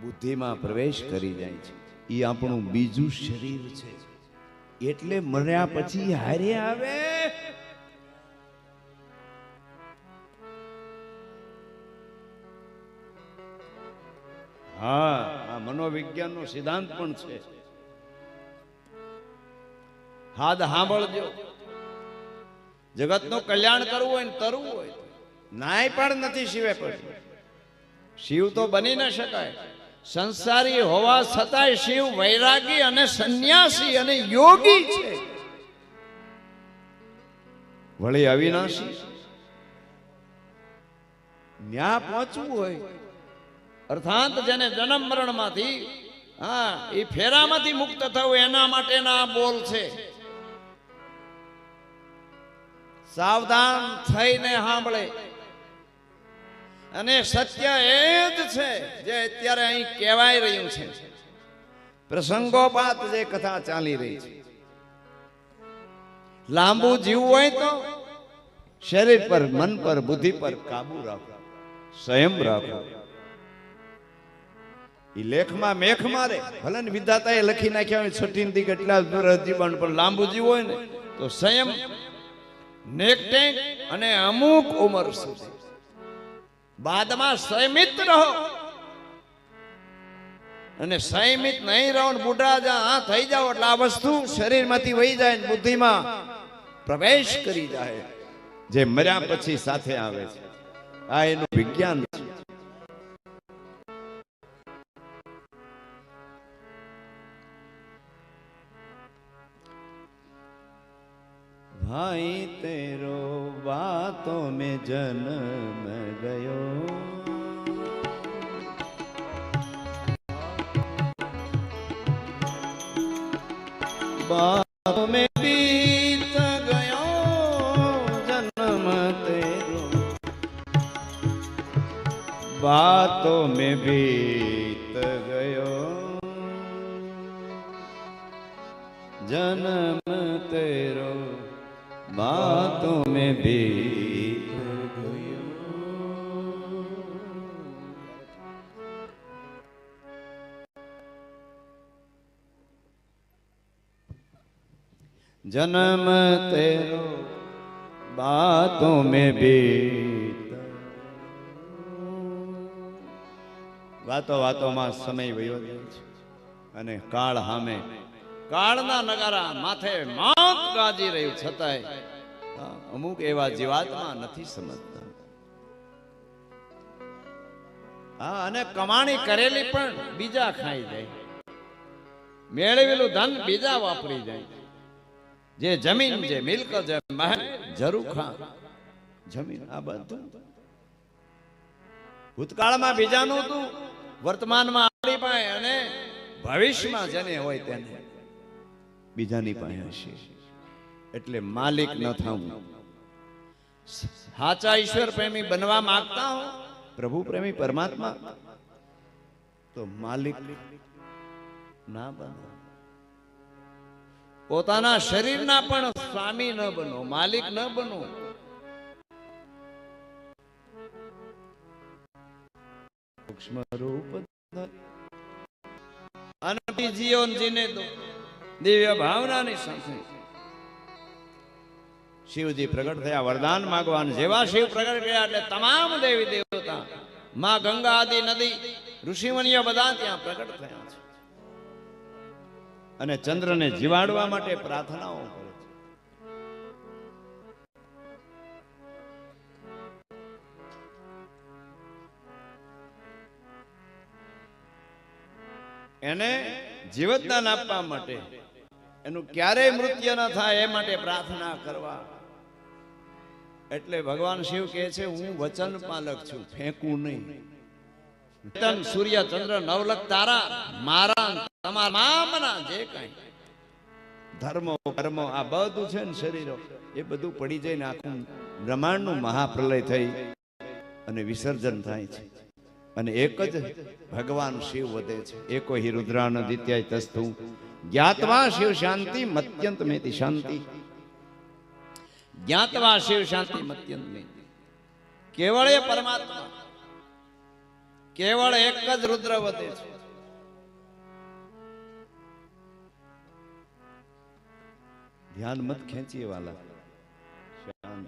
બુદ્ધિમાં પ્રવેશ કરી જાય છે. એ આપણું બીજું શરીર છે. એટલે મર્યા પછી હારે આવે. હા, આ મનોવિજ્ઞાનનો સિદ્ધાંત પણ છે. હાદ સાંભળજો. જગતનું કલ્યાણ કરવું હોય ને તરવું હોય, નાય પણ નથી શિવે પડતી. શિવ તો બની ન શકાય. સંસારી હોવા છતાંય શિવ વૈરાગી અને સંન્યાસી અને યોગી છે. વળી અવિનાશી. ન્યા પહોંચવું હોય, અર્થાત જેને જન્મ મરણ માંથી, હા, એ ફેરામાંથી મુક્ત થવું, એના માટેના બોલ છે. સાવધાન થઈને સાંભળે. અને સત્ય એ જ છે જે અત્યારે અહીં કહેવાય રહ્યું છે. પ્રસંગોપાત જે કથા ચાલી રહી છે. લાંબુ જીવવું હોય તો શરીર પર, મન પર, બુદ્ધિ પર કાબુ રાખો, સંયમ રાખો. એ લેખમાં મેખ મારે, ભલે ને વિધાતાએ લખી નાખ્યા હોય 6 થી કેટલા જીવન, પણ લાંબુ જીવવું હોય ને તો સંયમ, નેકટેક અને અમુક ઉંમર સુધી બાદમાં સંયમિત રહો. અને સંયમિત નહીં રહો ને બુઢા જા થઈ જાઓ એટલે આ વસ્તુ શરીરમાંથી વહી જાય ને બુદ્ધિમાં પ્રવેશ કરી જાય, જે મર્યા પછી સાથે આવે છે. આ એનું વિજ્ઞાન છે. भाई तेरो बातों में जन्म गयो, बातों में बीत गयो जन्म तेरो, बातों में बीत गयो जन्म तेरो, बातों में बीत गयो. जन्म तेरो बातों में बीत. વાતો વાતોમાં સમય વયો જાય છે અને કાળ સામે કાળના નગારા માથે માત ગાજી રહ્યું છતાંય અમુક એવા જીવાત્મા નથી સમજતા. હા, અને કમાણી કરેલી પણ બીજા ખાઈ જાય, મેળવેલું ધન બીજા વાપરી જાય. જે જમીન, જે મિલકત, જે મહેલ, ઝરૂખા જમીન, આ બધું ભૂતકાળમાં બીજાનું હતું, વર્તમાનમાં આપણી પાસે અને ભવિષ્યમાં જેને હોય તેને બીજાની પાસે હશે. એટલે માલિક ન થવું. સાચા ઈશ્વર પ્રેમી બનવા માંગતા હો, પ્રભુ પ્રેમી પરમાત્મા, તો માલિક ના બનો. પોતાના શરીરના પણ સ્વામી ન બનો, માલિક ન બનો. સૂક્ષ્મ રૂપ અનંતી જીવન જીને તો દિવ્ય ભાવનાની સાથે શિવજી પ્રગટ થયા, વરદાન માંગવાન. જેવા શિવ પ્રગટ થયા એટલે તમામ દેવી દેવતા, માં ગંગા આદિ નદી, ઋષિમુનિઓ બધા ત્યાં પ્રગટ થયા છે અને ચંદ્રને જીવાડવા માટે પ્રાર્થનાઓ કરે છે. એને જીવતદાન આપવા માટે, એનું ક્યારેય મૃત્યુ ન થાય એ માટે પ્રાર્થના કરવા. એટલે ભગવાન શિવ કહે છે, હું વચન પાલક છું, ફેંકું નહીં. સૂર્ય, ચંદ્ર, નવલખ તારા મારા તમારા જે કઈ ધર્મો કર્મો આ બધું છે ને શરીરો, એ બધું પડી જાય ને આખું બ્રહ્માંડનું મહાપ્રલય થઈ અને વિસર્જન થાય છે. અને એક જ ભગવાન શિવ વધે છે. એકો હિ રુદ્રાન દિત્યાય તસ્તુ જ્ઞાત્વા શિવ શાંતિ મત્યંત મેતિ શાંતિ. જ્ઞાત્વા શિવ શાંતિ મત્યંત મેતિ. કેવળ એ પરમાત્મા, કેવળ એક જ રુદ્ર વધે છે. ધ્યાન મત ખેંચીએ વાલા, શાંત.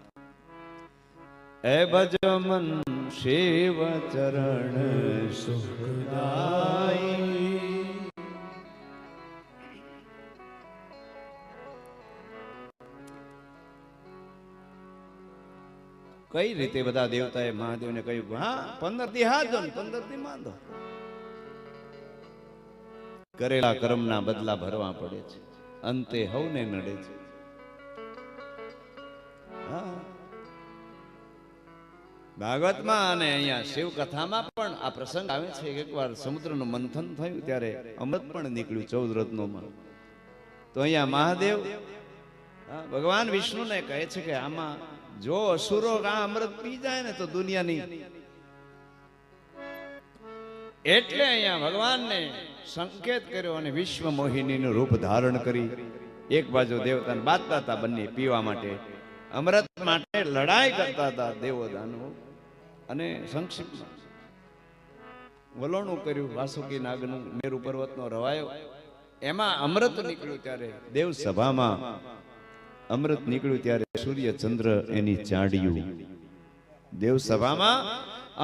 એ ભજો મન શિવ ચરણ સુખદાઈ. કઈ રીતે બધા દેવતાએ મહાદેવને કહ્યું, હા 15 દી હાજો ને 15 દી માંદો. કરેલા કર્મના બદલા ભરવા પડે છે, અંતે હવને નડે છે. હા, ભાગવતમાં અને અહીંયા શિવ કથામાં પણ આ પ્રસંગ આવે છે. એકવાર સમુદ્રનું મંથન થયું ત્યારે અમૃત પણ નીકળ્યું 14 રત્નોમાં. તો અહીંયા મહાદેવ ભગવાન વિષ્ણુને કહે છે કે આમાં જો અસુરો આ અમૃત પી જાય ને તો દુનિયાની, એટલે અહીંયા ભગવાનને સંકેત કર્યો અને વિશ્વ મોહિનીનું રૂપ ધારણ કરી એક બાજુ દેવતાને બાંધતા હતા, બંને પીવા માટે અમૃત માટે લડાઈ કરતા હતા દેવો દાનવો. અને સંક્ષિપ્તમાં વલોણું કર્યું વાસુકી નાગનું, મેરુ પર્વતનો રવાયો, એમાં અમૃત નીકળ્યું. ત્યારે દેવ સભામાં અમૃત નીકળ્યું ત્યારે સૂર્ય ચંદ્ર એની ચાડ્યું. દેવ સભામાં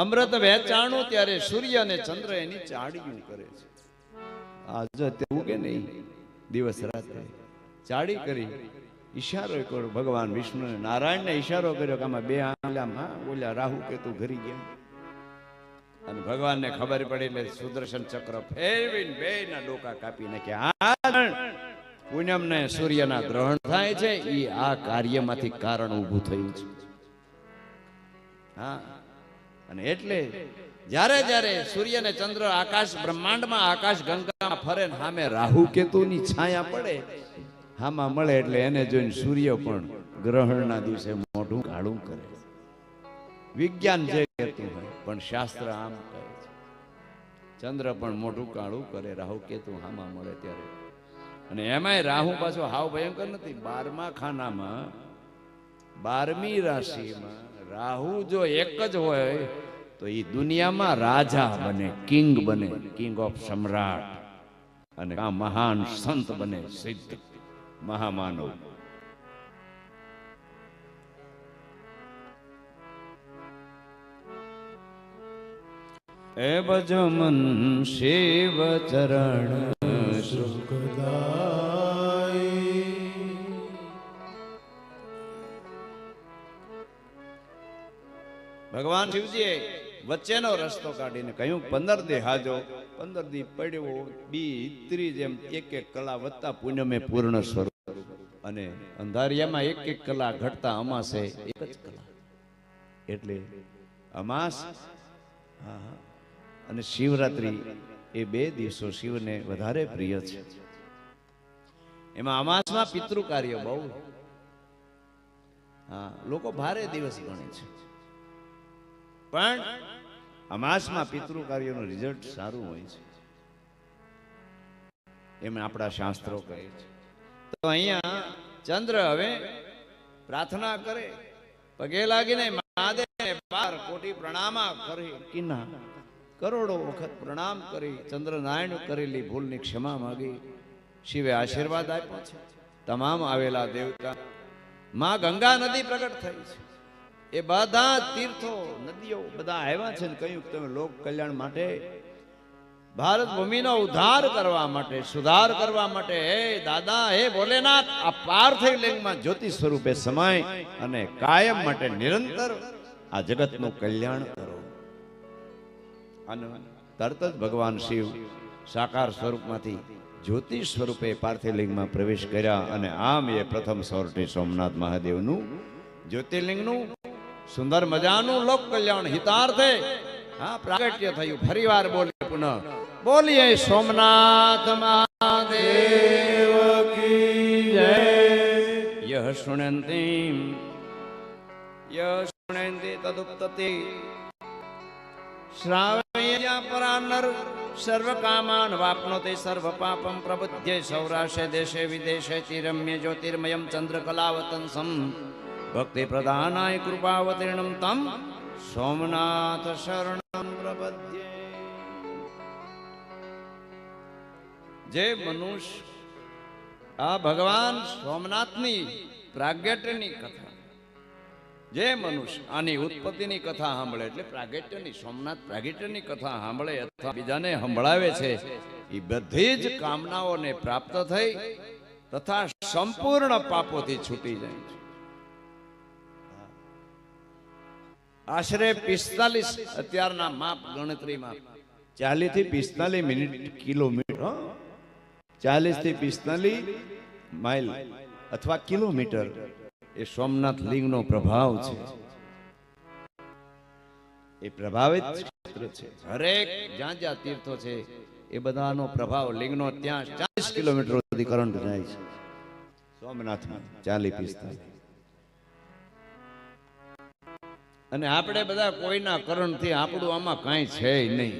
અમૃત વહેંચાણું ત્યારે સૂર્ય અને ચંદ્ર એની ચાડ્યું કરે છે. આ જો તેવું કે નહીં, દિવસ રાત્રે ચાડી કરી ઈશારો કર્યો ભગવાન વિષ્ણુ નારાયણને ઈશારો કર્યો કે આમાં બે આંગળામાં ઓલા રાહુ કેતુ ઘરી ગયા. અને ભગવાનને ખબર પડી એટલે સુદર્શન ચક્ર ફેરવીને બે ના ડોકા કાપી નાખ્યા. પૂનમ ને સૂર્યના ગ્રહણ થાય છે એ આ કાર્યમાંથી કારણ ઊભું થયું છે. હા, અને એટલે જ્યારે જ્યારે સૂર્ય ને ચંદ્ર આકાશ બ્રહ્માંડમાં આકાશ ગંગામાં ફરે ને સામે રાહુ કેતુની છાયા પડે હામાં મળે એટલે એને જોઈને સૂર્ય પણ ગ્રહણના દિવસે મોઢું કાળું કરે. વિજ્ઞાન જે કહેતું હોય પણ શાસ્ત્ર આમ કહે છે. ચંદ્ર પણ મોઢું કાળું કરે રાહુ કેતુ હામાં મળે ત્યારે. અને એમાંય રાહુ પાછો હાવ ભયંકર નથી. 12મા ખાનામાં 12મી રાશિમાં રાહુ જો એક જ હોય તો એ દુનિયામાં રાજા બને, કિંગ બને, કિંગ ઓફ સમ્રાટ, અને આ મહાન સંત બને, સિદ્ધ મહામાનવ. એ ભજો મન શિવ ચરણ સુખદાય. ભગવાન શિવજીએ વચ્ચેનો રસ્તો કાઢીને કહ્યું 15 દી હાજો, 15 દી પડ્યો બી ઇત્રી જેમ એક એક કલા વધતા પુણ્યમે પૂર્ણ સ્વરૂપ, અને અંધારિયામાં એક એક કલા ઘટતા અમાસે એક જ કલા. એટલે અમાસ અને શિવરાત્રી એ 2 દિવસો શિવને વધારે પ્રિય છે. એમાં અમાસમાં પિતૃ કાર્ય બહુ, હા, લોકો ભારે દિવસ ગણે છે, પણ અમાસમાં પિતૃ કાર્યનું રિઝલ્ટ સારું હોય છે એમ આપણા શાસ્ત્રો કહે છે. તો અહીંયા ચંદ્ર હવે પ્રાર્થના કરે, પગે લાગીને મહાદેવને 12 કોટી પ્રણામા કરી, કિના કરોડો વખત પ્રણામ કરી ચંદ્રનારાયણ કરેલી ભૂલની ક્ષમા માંગી. શિવે આશીર્વાદ આપ્યો છે. તમામ આવેલા દેવતા, માં ગંગા નદી પ્રગટ થઈ છે. એ બધા તીર્થો નદીઓ બધા આવ્યા છે ને કહ્યું તમે લોક કલ્યાણ માટે, ભારત ભૂમિનો ઉદ્ધાર કરવા માટે, સુધાર કરવા માટે, હે દાદા, હે ભોલેનાથ, આ પાર્થિવ લિંગમાં જ્યોતિ સ્વરૂપે સમાય અને કાયમ માટે નિરંતર આ જગતનું કલ્યાણ કરો. અને તરત જ ભગવાન શિવ સાકાર સ્વરૂપમાંથી જ્યોતિ સ્વરૂપે પાર્થિવ લિંગમાં પ્રવેશ કર્યા. અને આમ એ પ્રથમ સોરઠી સોમનાથ મહાદેવનું જ્યોતિર્લિંગનું સુંદર મજાનું લોક કલ્યાણ હિતાર્થે હા પ્રાગટ્ય થયું. ફરીવાર બોલીએ, પુનઃ બોલીએ સોમનાથ મહાદેવ કી જય. યહ શુણ્યન્તિ તદુક્તતે શ્રાવણ્યા પરાનર સર્વ કામાન વાપ્નોતિ સર્વ પાપમ પ્રબુધ્ય. સૌરાષ્ટ્રે દેશે વિદેશે તિરમ્ય જ્યોતિર્મયમ ચંદ્રકલાવતંસમ ભક્તિ પ્રદાનાય કૃપાવતીર્ણમ તમ સોમનાથ શરણમ પ્રપદ્યે. જે મનુષ્ય આ ભગવાન સોમનાથની પ્રાગટ્યની કથા, જે મનુષ્ય આની ઉત્પત્તિની કથા સાંભળે એટલે પ્રાગટ્યની સોમનાથ પ્રાગટ્યની કથા સાંભળે અથવા બીજાને સંભળાવે છે, એ બધી જ કામનાઓને પ્રાપ્ત થઈ તથા સંપૂર્ણ પાપોથી છૂટી જાય છે. આશરે 45 અત્યારના માપ ગણતરીમાં 40 થી 45 મિનિટ કિલોમીટર, 40 થી 45 માઇલ અથવા કિલોમીટર એ સોમનાથ લિંગનો પ્રભાવ છે. એ પ્રભાવિત ક્ષેત્ર છે. હરેક જ્યાં જ્યાં તીર્થો છે એ બધાનો પ્રભાવ લિંગનો ત્યાં 40 કિલોમીટર સુધી કરંટ જાય છે. સોમનાથમાં 40-45. અને આપણે બધા કોઈના કરણથી આપણું આમાં કાંઈ છે નહીં.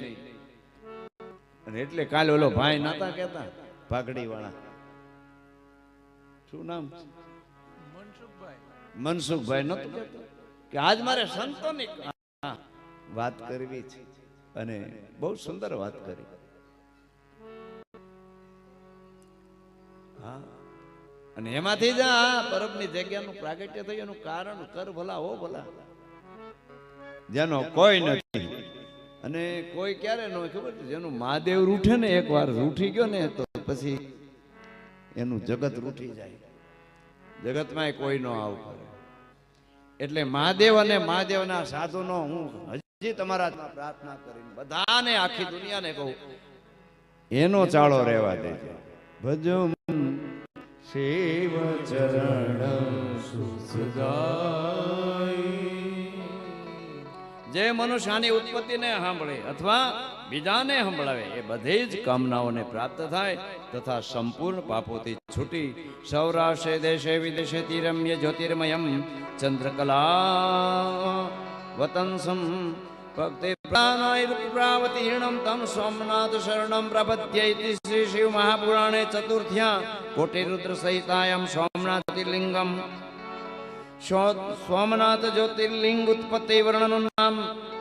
અને એટલે કાલે ઓલો ભાઈ નતા કહેતા પાઘડી વાળા, શું નામ, મનસુખભાઈ નતું કહેતો કે આજ મારે સંતોની વાત કરવી છે. અને બહુ સુંદર વાત કરી. હા, અને એમાંથી જ આ પરબની જગ્યાનું પ્રાગટ્ય થયું. એનું કારણ કર ભલા હો ભલા, જેનો કોઈ નથી અને કોઈ ક્યારે ન હોય ખબર છે, જેનું મહાદેવ રૂઠે ને એકવાર રૂઠી ગયો ને તો પછી એનું જગત રૂઠી જાય, જગતમાં કોઈ ન આવું કરે. એટલે મહાદેવ અને મહાદેવના સાધુનો હું હજી તમારા પ્રાર્થના કરીને બધાને આખી દુનિયાને કહું, એનો ચાળો રહેવા દેજો. ભજો શિવ ચરણ સુખદાય. જે મનુષ્યની ઉત્પત્તિને સાંભળે અથવા બીજાને સંભળાવે એ બધી જ કામનાઓને પ્રાપ્ત થાય તથા સંપૂર્ણ પાપોથી છૂટી સૌરાષ્ટ્રે દેશે વિદેશે તિરમ્ય જ્યોતિર્મયમ ચંદ્રકલા વતંસમ ભક્તિ પ્રાવતીર્ણમ તમ સોમનાથ શરણમ પ્રપદ્યૈતિ શ્રી શિવ મહાપુરાણે ચતુર્થ્યા કોટિરુદ્ર સહિતાયમ સોમનાથ જ્યોતિર્લિંગમ. સોમનાથ જ્યોતિર્લિંગ ઉત્પત્તિ વર્ણનનું નામ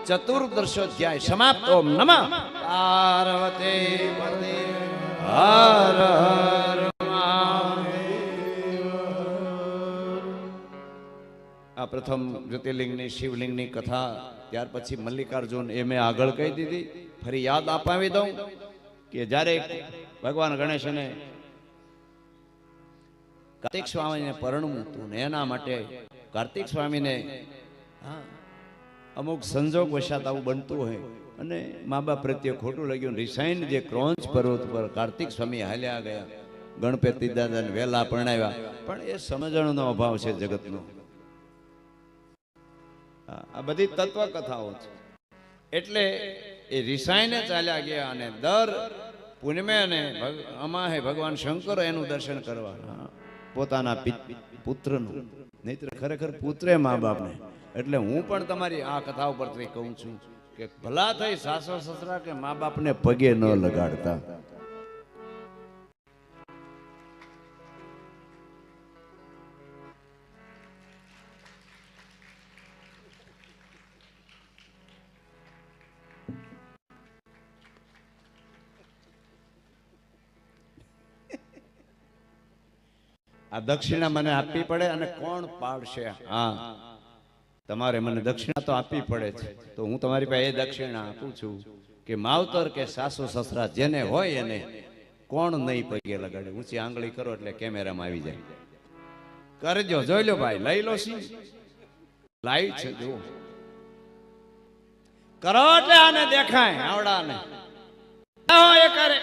ચતુર્દશોધ્યાય સમાપ્ત. ઓમ નમઃ પાર્વતી પતે હર હર મહાદેવ. આ પ્રથમ જ્યોતિર્લિંગની શિવલિંગની કથા, ત્યાર પછી મલ્લિકાર્જુન એ મેં આગળ કહી દીધી. ફરી યાદ અપાવી દઉં કે જ્યારે ભગવાન ગણેશને કાર્તિક સ્વામીને પરણવું હતું ને એના માટે કાર્તિક સ્વામીને અમુક સંજોગ વશાત આવું બનતું હોય અને મા બાપ પ્રત્યે ખોટું લાગ્યું. રિસાઈન જે ક્રોંચ પર્વત પર કાર્તિક સ્વામી હાલ્યા ગયા, ગણપતિ દાદાને વહેલા પરણાવ્યા, પણ એ સમજણનો અભાવ છે જગતનો. આ બધી તત્વ કથાઓ છે. એટલે એ રિસાઈને ચાલ્યા ગયા અને દર પૂનમે અને અમાહે ભગવાન શંકર એનું દર્શન કરવા પોતાના પુત્રનું, નહીતર ખરેખર પુત્રે મા બાપને. એટલે હું પણ તમારી આ કથા ઉપરથી કહું છું કે ભલા થઈ સાસુ સસરા કે મા બાપને પગે ન લગાડતા. આ દક્ષિણા મને આપવી પડે અને કોણ પાડશે? હા, તમારે મને દક્ષિણા તો આપવી પડે છે. તો હું તમારી પાસે એ દક્ષિણા આપું છું કે માવતર કે સાસુ સસરા જેને હોય એને કોણ નહીં પગે લગાડે. ઊંચી આંગળી કરો એટલે કેમેરામાં આવી જાય. કરજો, જોઈ લો ભાઈ, લઈ લો. સી લાઈવ છે, જુઓ. કરો એટલે આને દેખાય, આવડાને એ કરે.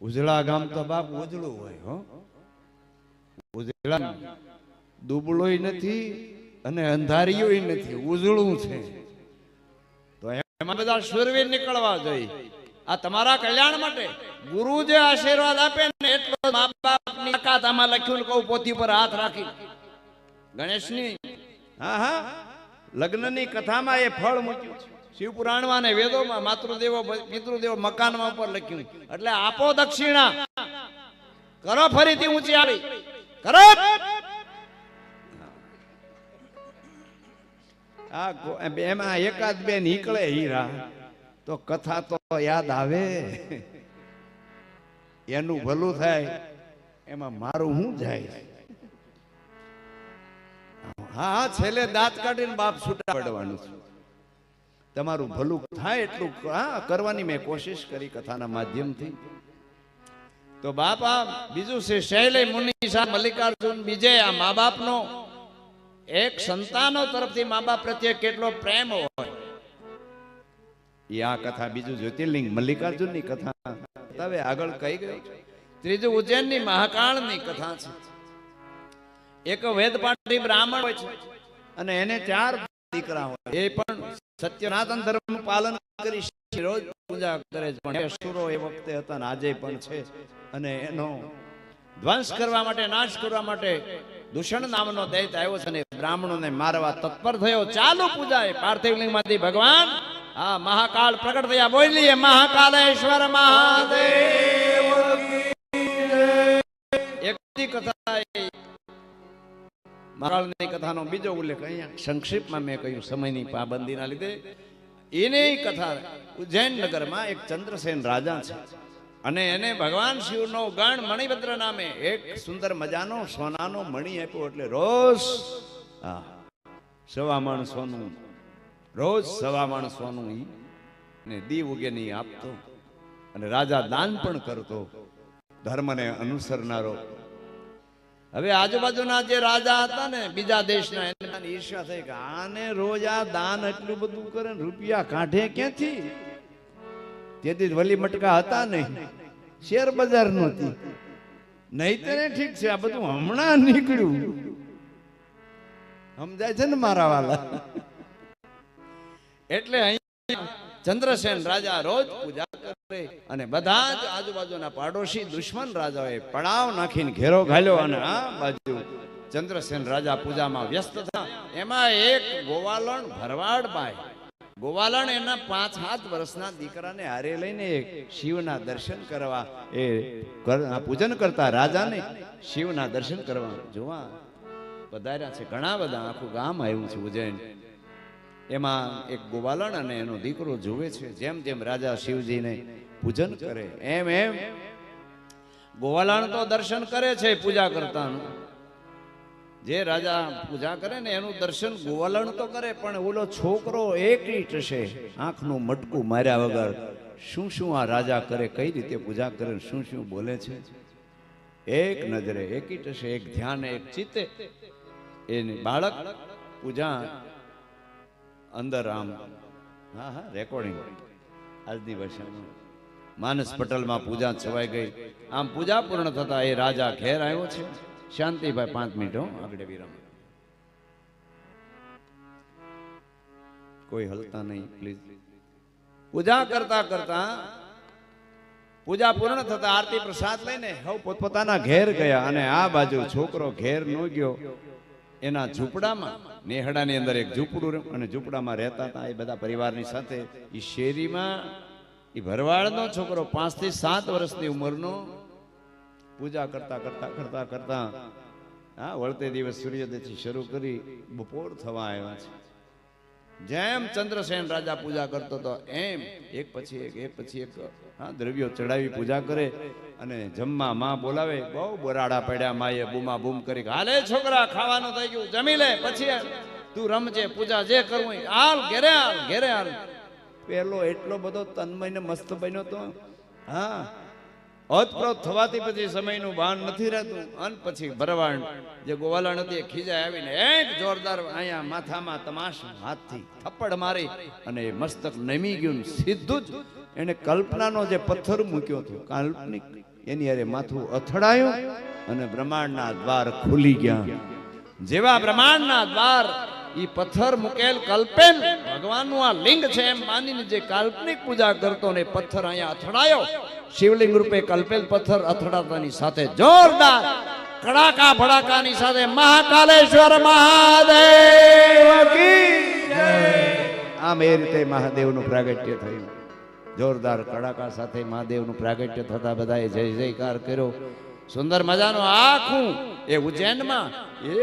ઉજળા ગામ તો બાપ ઉજળું હોય. હો, ઉજળા દુબળોય નથી અને અંધારીઓય નથી, ઉજળું છે. તો એમાં બધા સુરવીર નીકળવા જોઈએ. આ તમારા કલ્યાણ માટે ગુરુ જે આશીર્વાદ આપે ને એટલો મા બાપની તાકાત આમાં લખ્યું. કહું પોથી પર હાથ રાખી ગણેશની લગ્નની કથામાં એ ફળ મૂક્યું છે. શિવપુરાણમાં ને વેદોમાં માતૃદેવો પિતૃદેવો મકાનમાં ઉપર લખ્યું. એટલે આપો દક્ષિણા, કરો ફરીથી ઊંચી આવી, કરો. એમાં એકાદ બે નીકળે હીરા તો કથા તો યાદ આવે, એનું ભલું થાય. એમાં મારું શું જાય? હા, છેલ્લે દાંત કાઢીને બાપ છૂટા પડવાનું છે. તમારું ભલું થાય એટલું કરવાની મેં કોશિશ કરી કથાના માધ્યમથી. તો બાપા બીજું છે શૈલે મુનિ મલ્લિકાર્જુન બીજે આ મા બાપનો એક સંતાનો તરફથી મા બાપ પ્રત્યે કેટલો પ્રેમ હોય એ આ કથા. બીજું જ્યોતિર્લિંગ મલ્લિકાર્જુનની કથા હવે આગળ કહી ગયું. ત્રીજું ઉજ્જૈનની મહાકાળની કથા છે. એક વેદપાઠી બ્રાહ્મણ હોય છે અને એને 4 દીકરા હોય. એ પણ સત્યનાતન ધર્મ પાલન કરી રોજ પૂજા કરે છે. પણ અસુરો એ વખતે હતા ને આજે પણ છે. અને એનો ધ્વંસ કરવા માટે, નાશ કરવા માટે દૂષણ નામનો દૈત્ય આવ્યો છે અને બ્રાહ્મણોને મારવા તત્પર થયો. ચાલુ પૂજા એ પાર્થિવલિંગ માંથી ભગવાન આ મહાકાળ પ્રગટ થયા. બોલીએ મહાકાલેશ્વર મહાદેવ. એક કથા મહાકાળની કથાનો બીજો ઉલ્લેખ અહીંયા સંક્ષિપ્તમાં મેં કહ્યું સમયની પાબંદીના લીધે. એની કથા ઉજ્જૈન નગરમાં એક ચંદ્રસેન રાજા છે. અને એને ભગવાન શિવનો ગણ મણિભદ્ર નામે એક સુંદર મજાનો સોનાનો મણી આપ્યો. એટલે રોજ સવા મણ સોનું, રોજ સવા મણ સોનું ઈ ને દીવ ઉગે ની આપતો. અને રાજા દાન પણ કરતો, ધર્મને અનુસરનારો. હવે આજુબાજુના જે રાજા હતા ને બીજા દેશના, એને ઈર્ષ્યા થઈ કે આને રોજ આ દાન એટલું બધું કરે ને રૂપિયા કાઢે ક્યાંથી? તેથી વલી મટકા હતા નહીં, શેર બજાર નહોતી, નહીં તેને ઠીક છે, આ બધું હમણાં નીકળ્યું. સમજાય છે ને મારા વાલા? એટલે અહીંયા ચંદ્રસેન રાજા રોજ પૂજા કરે અને બધા જ આજુબાજુના પાડોશી દુશ્મન રાજાઓએ પડાવ નાખીને ઘેરો ઘાલ્યો. અને આ બાજુ ચંદ્રસેન રાજા પૂજામાં વ્યસ્ત હતા. એમાં એક ગોવાલણ ભરવાડ બાઈ, ગોવાલણ એના 5-7 વર્ષના દીકરાને હારે લઈને શિવના દર્શન કરવા એ પૂજન કરતા રાજાને શિવના દર્શન કરવા જોવા પધાર્યા છે. ઘણા બધા, આખું ગામ આવ્યું છે ઉજ્જૈન. એમાં એક ગોવાલણ અને એનો દીકરો જોવે છે. જેમ જેમ રાજા શિવજીને પૂજન કરે એમ એમ ગોવાલણ તો દર્શન કરે છે પૂજા કરતાનું. જે રાજા પૂજા કરે ને એનું દર્શન ગોવાલણ તો કરે, પણ ઓલો છોકરો એકીટ છે, આંખનું મટકું માર્યા વગર શું શું આ રાજા કરે, કઈ રીતે પૂજા કરે, શું શું બોલે છે, એક નજરે એકીટ છે, એક ધ્યાન, એક ચિત્તે. એની બાળક પૂજા અંદર આમ રેકોર્ડિંગ આજની ભાષામાં માનસ પટલમાં પૂજા છવાઈ ગઈ. આમ પૂજા પૂર્ણ થતા એ રાજા ઘેર આવ્યો છે. શાંતિભાઈ 5 મિનિટ આગળ વિરામ, કોઈ હલતા નહીં પ્લીઝ. પૂજા કરતા કરતા પૂજા પૂર્ણ થતા આરતી પ્રસાદ લઈને સૌ પોતપોતાના ઘેર ગયા. અને આ બાજુ છોકરો ઘેર નો ગયો, એના ઝૂંપડામાં, નેહડાની અંદર એક ઝૂંપડું અને ઝૂંપડામાં રહેતા હતા એ બધા પરિવારની સાથે. એ શેરીમાં એ ભરવાડનો છોકરો 5 થી 7 વર્ષની ઉંમરનો પૂજા કરતા કરતા કરતા કરતા વળતે દિવસ સૂર્યોદયથી શરૂ કરી બપોર થવા આવ્યા છે. જેમ ચંદ્રસેન રાજા પૂજા કરતો હતો એમ એક પછી એક દ્રવ્યો ચડાવી પૂજા કરે. અને જમવા માં બોલાવે, બહુ બરાડા પડ્યા. માએ બૂમા બૂમ કરી, હાલે છોકરા ખાવાનું થઈ ગયું, જમી લે, પછી તું રમજે, પૂજા જે કરવું હાલ, ઘેરે હાલ, ઘેરે હાલ. પેલો એટલો બધો તન્મય ને મસ્ત બન્યો તો ઓતપ્રોત થવાથી પછી સમયનું ભાન નથી રહેતું. અને પછી ભરવાડ જે ગોવાલણ હતી એ ખીજાય આવીને એક જોરદાર અહીંયા માથામાં તમાશ હાથથી થપ્પડ મારી અને મસ્તક નમી ગયું. સીધું જ એને કલ્પનાનો જે પથ્થર મૂક્યો હતો કાલ્પનિક, એની અરે માથું અથડાયું અને બ્રહ્માંડના દ્વાર ખુલી ગયા. જેવા બ્રહ્માંડના દ્વાર ઈ પથ્થર મુકેલ કલ્પેલ ભગવાનનું આ લિંગ છે એમ માનીને જે કાલ્પનિક પૂજા કરતો ને પથ્થર અહીંયા અથડાયો. શિવલિંગ રૂપે કલ્પેલ પથ્થર અથડાતાની સાથે જોરદાર કડાકા ભડાકાની સાથે મહાકાલેશ્વર મહાદેવ કી જય. આમ એ રીતે મહાદેવનું પ્રાગટ્ય થયું. જોરદાર કડાકા સાથે મહાદેવનું પ્રાગટ્ય થતા બધાએ જય જયકાર કર્યો. સુંદર મજાનું આખું એ ઉજ્જૈનમાં એ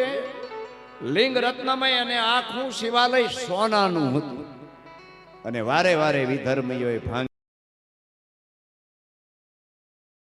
લિંગ રત્નમય અને આખું શિવાલય સોનાનું હતું. અને વારે વારે વિધર્મીઓએ ભાંગ